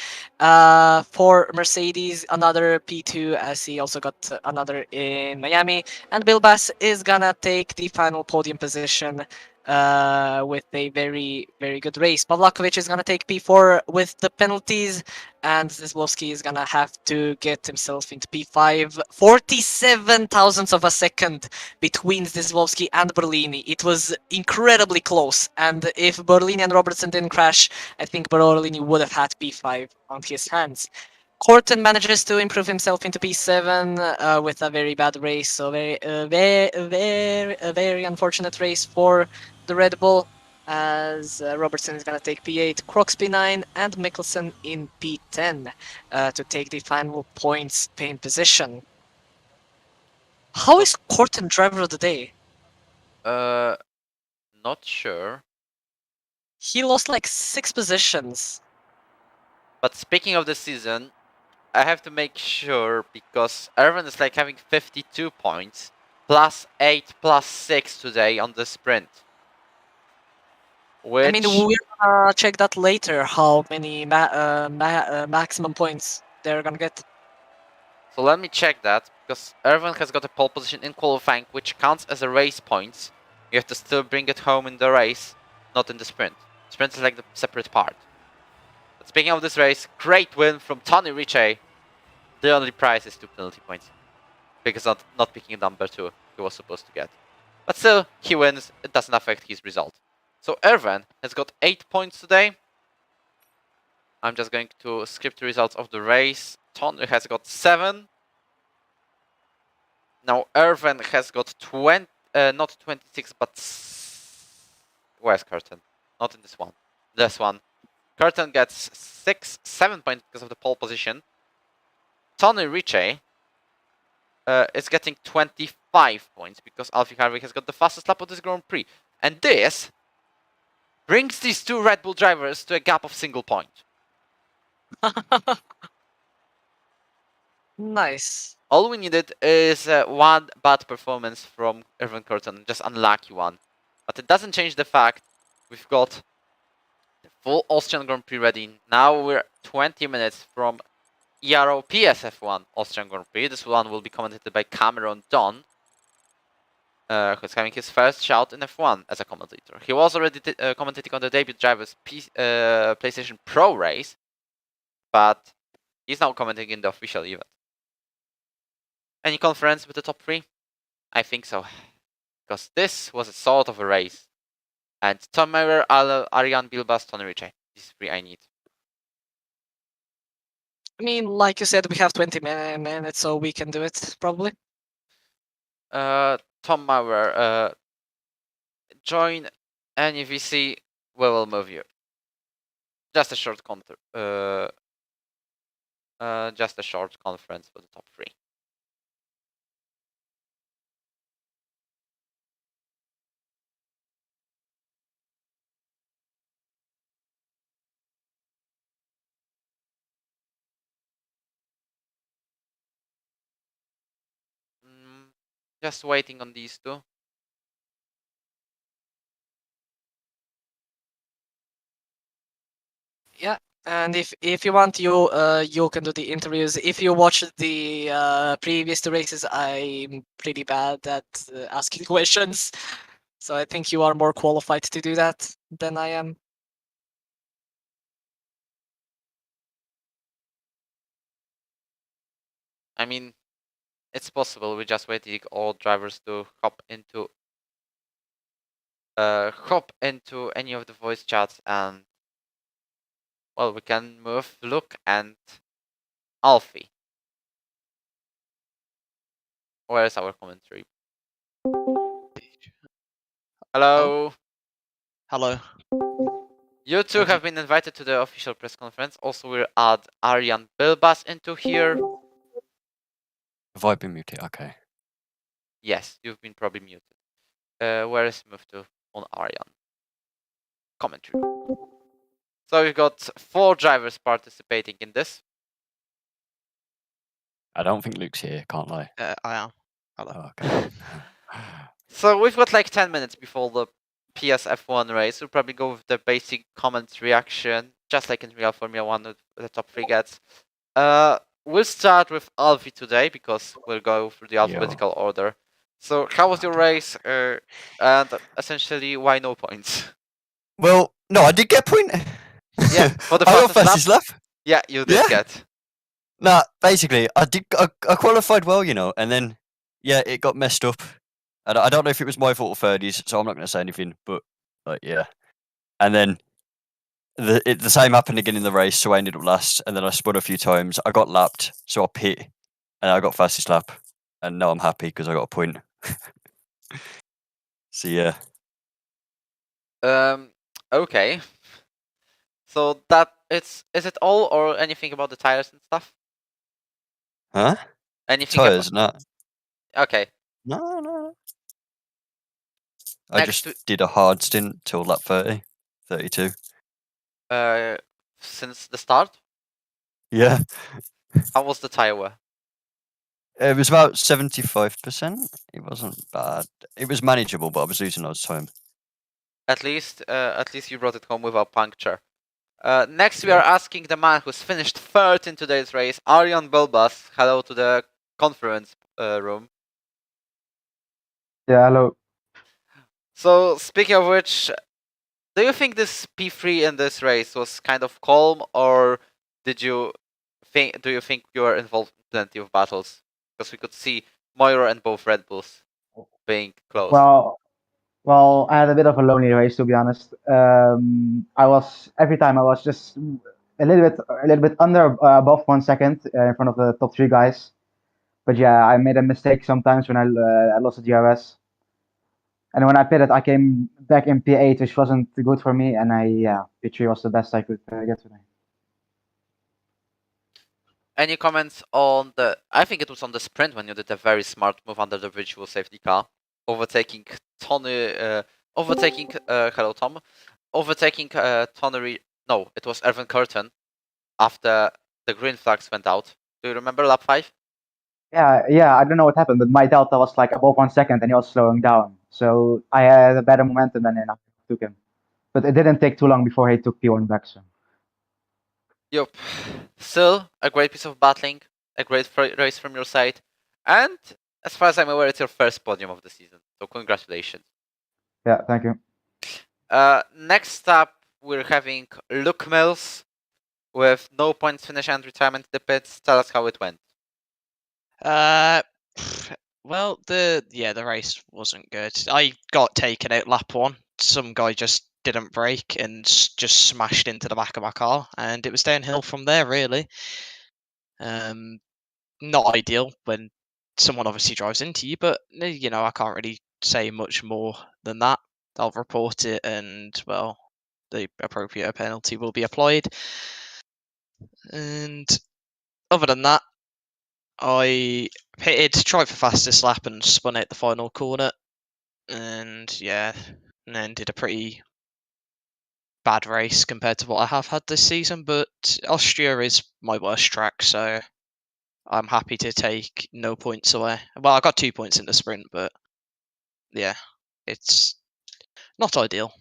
for Mercedes, another P2 as he also got another in Miami, and Bilbas is gonna take the final podium position with a very good race. Pavlakovic is gonna take P4 with the penalties, and Zdislovski is gonna have to get himself into P5. 47 thousandths of a second between Zdislovski and Borlini. It was incredibly close, and if Borlini and Robertson didn't crash, I think Borlini would have had P5 on his hands. Corton manages to improve himself into P7 with a very bad race, so very unfortunate race for the Red Bull, as Robertson is going to take P8, Crocs P9, and Mikkelsen in P10 to take the final points paying position. How is Corton driver of the day? Not sure. He lost like 6 positions. But speaking of the season, I have to make sure, because Erwin is like having 52 points, plus 8, plus 6 today on the sprint. Which... I mean, we're gonna check that later, how many maximum points they're gonna get. So let me check that, because Erwin has got a pole position in qualifying, which counts as a race points. You have to still bring it home in the race, not in the sprint. Sprint is like the separate part. But speaking of this race, great win from Tony Ritchie. The only prize is 2 penalty points, because not picking number 2 he was supposed to get. But still, he wins. It doesn't affect his result. So Erwin has got 8 points today. I'm just going to skip the results of the race. Tony has got 7. Now Erwin has got 20, not 26, but where's Curtin? Not in this one. This one. Curtin gets 7 points because of the pole position. Tony Ritchie is getting 25 points because Alfie Harvey has got the fastest lap of this Grand Prix. And this brings these 2 Red Bull drivers to a gap of single point. Nice. All we needed is one bad performance from Erwin Curtin, just unlucky one. But it doesn't change the fact we've got the full Austrian Grand Prix ready. Now we're 20 minutes from Ero Pc F1 Austrian Grand Prix. This one will be commentated by Cameron Don. who's having his first shout in F1 as a commentator. He was already commentating on the debut driver's PlayStation Pro race, but he's now commenting in the official event. Any conference with the top 3? I think so, because this was a sort of a race. And Tom Maurer, Arjan Bilbas, Tony Ritchie. These 3 I need. I mean, like you said, we have 20 minutes, so we can do it, probably. Tom Maurer, join any VC, we will move you. Just a short just a short conference for the top 3. Just waiting on these 2. Yeah, and if you want, you can do the interviews. If you watch the previous 2 races, I'm pretty bad at asking questions, so I think you are more qualified to do that than I am. I mean, it's possible. We're just waiting all drivers to hop into any of the voice chats, and well, we can move Luke and Alfie. Where is our commentary? Hello. Hello. You 2 have been invited to the official press conference. Also, we'll add Arjan Bilbas into here. Have I been muted? Okay. Yes, you've been probably muted. Where is move to on Arjan? Commentary. So we've got 4 drivers participating in this. I don't think Luke's here, can't lie. I am. Hello. Oh, okay. So we've got like 10 minutes before the PS F1 race. We'll probably go with the basic comment reaction, just like in real Formula 1 with the top 3 gets. We'll start with Alfie today, because we'll go through the alphabetical order. So how was your race, and essentially why no points? Well, no, I did get a point. Yeah, for the I got fastest lap? fastest lap. Yeah, you did get. Nah, basically, I qualified well, you know, and then, yeah, it got messed up. I don't know if it was my fault or 30s, so I'm not going to say anything, but, like, yeah. And then the same happened again in the race, so I ended up last, and then I spun a few times. I got lapped, so I pit, and I got fastest lap, and now I'm happy because I got a point. So, yeah. Okay. So that is it all, or anything about the tires and stuff? Huh? Anything Tires, no. Okay. No. I Next just did a hard stint till lap 30, 32. Since the start, Yeah. how was the tire wear? It was about 75%. It wasn't bad. It was manageable, but I was losing loads of time. At least you brought it home without puncture. Next, we are asking the man who's finished 3rd in today's race, Arjan Bilbas. Hello to the conference room. Yeah, hello. So, speaking of which, do you think this P3 in this race was kind of calm, or do you think you were involved in plenty of battles? Because we could see Moira and both Red Bulls being close. Well, I had a bit of a lonely race, to be honest. Every time I was just a little bit under above 1 second in front of the top 3 guys. But yeah, I made a mistake sometimes when I lost the DRS. And when I pitted, I came back in P8, which wasn't good for me. And P3 was the best I could get today. Any comments on the? I think it was on the sprint when you did a very smart move under the virtual safety car, overtaking Tony. Hello Tom, overtaking Tony. No, it was Erwin Curtin after the green flags went out. Do you remember lap 5? Yeah. I don't know what happened, but my delta was like above 1 second, and he was slowing down. So I had a better momentum, and then I took him. But it didn't take too long before he took P1 back. So. Yup. Still a great piece of battling, a great race from your side, and as far as I'm aware, it's your first podium of the season. So congratulations. Yeah, thank you. Next up, we're having Luke Mills with no points finish and retirement in the pits. Tell us how it went. Well, the race wasn't good. I got taken out lap 1. Some guy just didn't brake and just smashed into the back of my car, and it was downhill from there. Really, not ideal when someone obviously drives into you, but I can't really say much more than that. I'll report it, and well, the appropriate penalty will be applied. And other than that, I pitted, tried for fastest lap, and spun out the final corner. And then did a pretty bad race compared to what I have had this season. But Austria is my worst track, so I'm happy to take no points away. Well, I got 2 points in the sprint, but yeah, it's not ideal.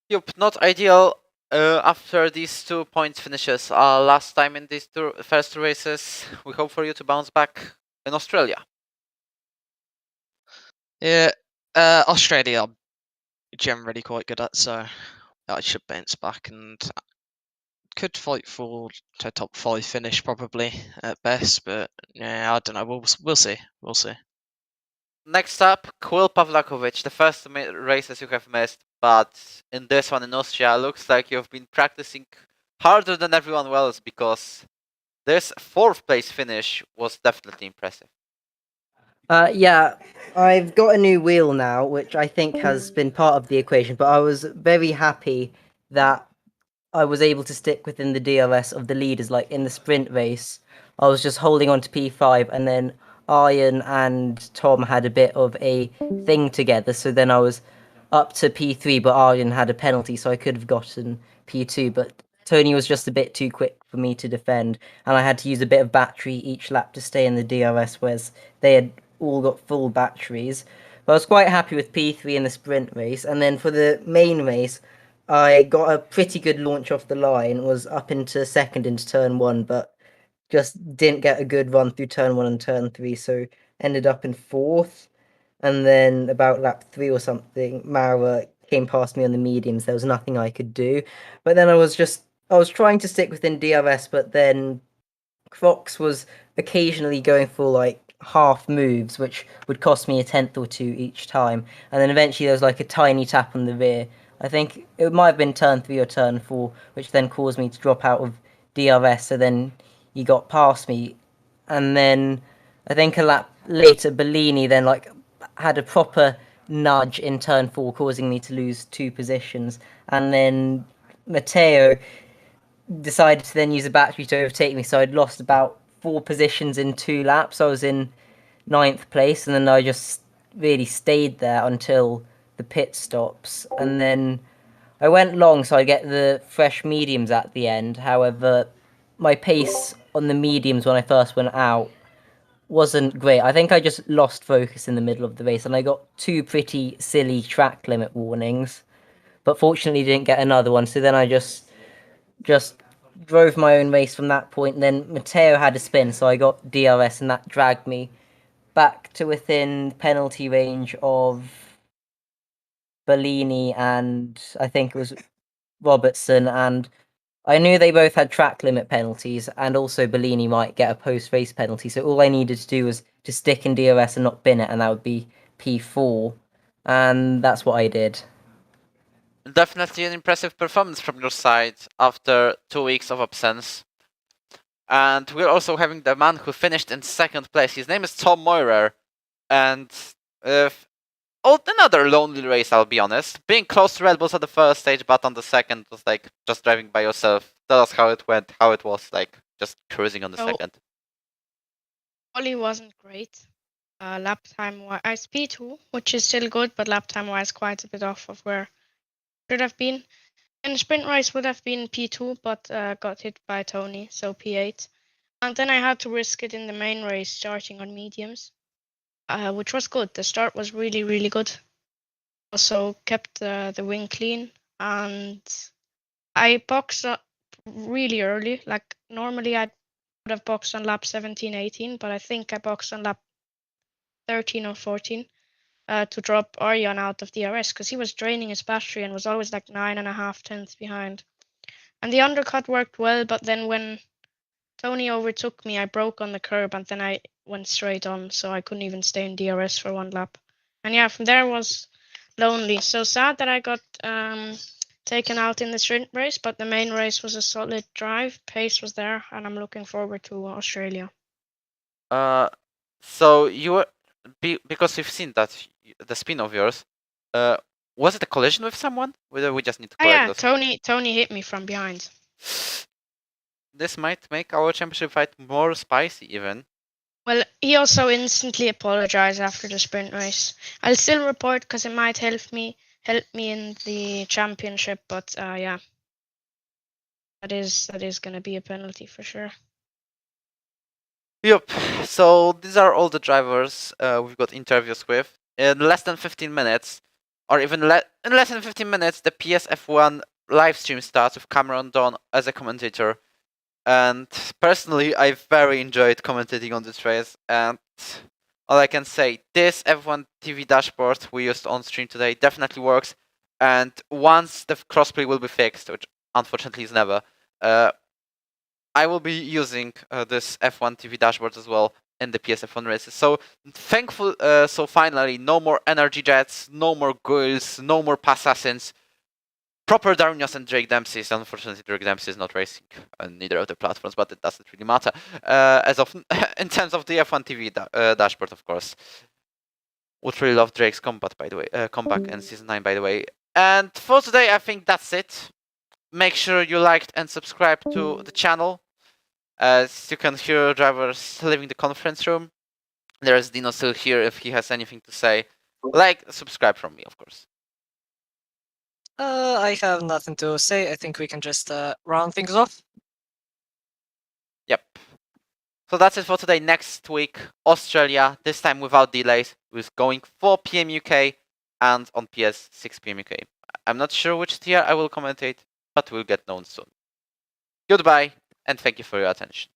Yup, not ideal. After these 2 points finishes last time in these first 2 races, we hope for you to bounce back in Australia. Yeah, Australia I'm generally quite good at, so I should bounce back and could fight for a top 5 finish probably at best. But yeah, I don't know. We'll see. We'll see. Next up, Quill Pavlakovic. The first 2 races you have missed, but in this one in Austria, looks like you've been practicing harder than everyone else, because this 4th place finish was definitely impressive. Yeah, I've got a new wheel now, which I think has been part of the equation, but I was very happy that I was able to stick within the DRS of the leaders. Like in the sprint race, I was just holding on to P5, and then Iron and Tom had a bit of a thing together, so then I was up to P3, but Iron had a penalty, so I could have gotten P2, but Tony was just a bit too quick for me to defend, and I had to use a bit of battery each lap to stay in the DRS, whereas they had all got full batteries. But I was quite happy with P3 in the sprint race, and then for the main race, I got a pretty good launch off the line, was up into second into turn 1, but just didn't get a good run through turn 1 and turn 3, so ended up in 4th. And then about lap 3 or something, Mara came past me on the mediums. There was nothing I could do. But then I was trying to stick within DRS, but then Crocs was occasionally going for like half moves, which would cost me a 10th or 2 each time. And then eventually there was like a tiny tap on the rear. I think it might have been turn 3 or turn 4, which then caused me to drop out of DRS. So then he got past me. And then I think a lap later, Bellini then like had a proper nudge in turn 4, causing me to lose 2 positions. And then Matteo decided to then use a battery to overtake me, so I'd lost about 4 positions in 2 laps. I was in 9th place, and then I just really stayed there until the pit stops. And then I went long, so I get the fresh mediums at the end. However, my pace on the mediums when I first went out wasn't great. I think I just lost focus in the middle of the race, and I got 2 pretty silly track limit warnings, but fortunately didn't get another one. So then I just drove my own race from that point. And then Matteo had a spin, so I got DRS, and that dragged me back to within penalty range of Bellini and I think it was Robertson. And I knew they both had track limit penalties, and also Bellini might get a post-race penalty. So all I needed to do was to stick in DRS and not bin it, and that would be P4. And that's what I did. Definitely an impressive performance from your side after 2 weeks of absence. And we're also having the man who finished in 2nd place. His name is Tom Moirer. And another lonely race, I'll be honest. Being close to Red Bulls at the first stage, but on the second was like just driving by yourself. Tell us how it went, how it was like just cruising on the Oh. second. Quali wasn't great. Lap time wise P2, which is still good, but lap time wise quite a bit off of where it should have been. And the sprint race would have been P2, but got hit by Tony, so P8. And then I had to risk it in the main race, starting on mediums, which was good. The start was really, really good. Also kept the wing clean, and I boxed up really early. Like normally I'd would have boxed on lap 17, 18, but I think I boxed on lap 13 or 14 to drop Arjan out of DRS because he was draining his battery and was always like 9.5 tenths behind. And the undercut worked well, but then when Tony overtook me, I broke on the curb and then I went straight on, so I couldn't even stay in DRS for one lap. And yeah, from there was lonely. So sad that I got taken out in the sprint race, but the main race was a solid drive. Pace was there, and I'm looking forward to Australia. So you were because we've seen that the spin of yours. Was it a collision with someone? Whether we just need to Oh correct yeah, this. Tony hit me from behind. This might make our championship fight more spicy, even. Well, he also instantly apologized after the sprint race. I'll still report because it might help me in the championship, but yeah, that is gonna be a penalty for sure. Yep. So these are all the drivers we've got interviews with. In less than 15 minutes, or even in less than 15 minutes, the PS F1 live stream starts with Cameron Dawn as a commentator. And personally, I very enjoyed commentating on this race. And all I can say, this F1 TV dashboard we used on stream today definitely works. And once the crossplay will be fixed, which unfortunately is never, I will be using this F1 TV dashboard as well in the PS F1 races. So thankful. So finally, no more energy jets, no more ghouls, no more assassins. Proper Darwinios and Drake Dempsey's. Unfortunately, Drake Dempsey is not racing on neither of the platforms, but it doesn't really matter. As of in terms of the F1 TV dashboard, of course. Would really love Drake's comeback, by the way. Comeback in season 9, by the way. And for today, I think that's it. Make sure you liked and subscribed to the channel, as you can hear drivers leaving the conference room. There's Dino still here if he has anything to say. Like, subscribe from me, of course. I have nothing to say. I think we can just round things off. Yep. So that's it for today. Next week, Australia, this time without delays, with going 4 PM UK and on PS 6 PM UK. I'm not sure which tier I will commentate, but we'll get known soon. Goodbye, and thank you for your attention.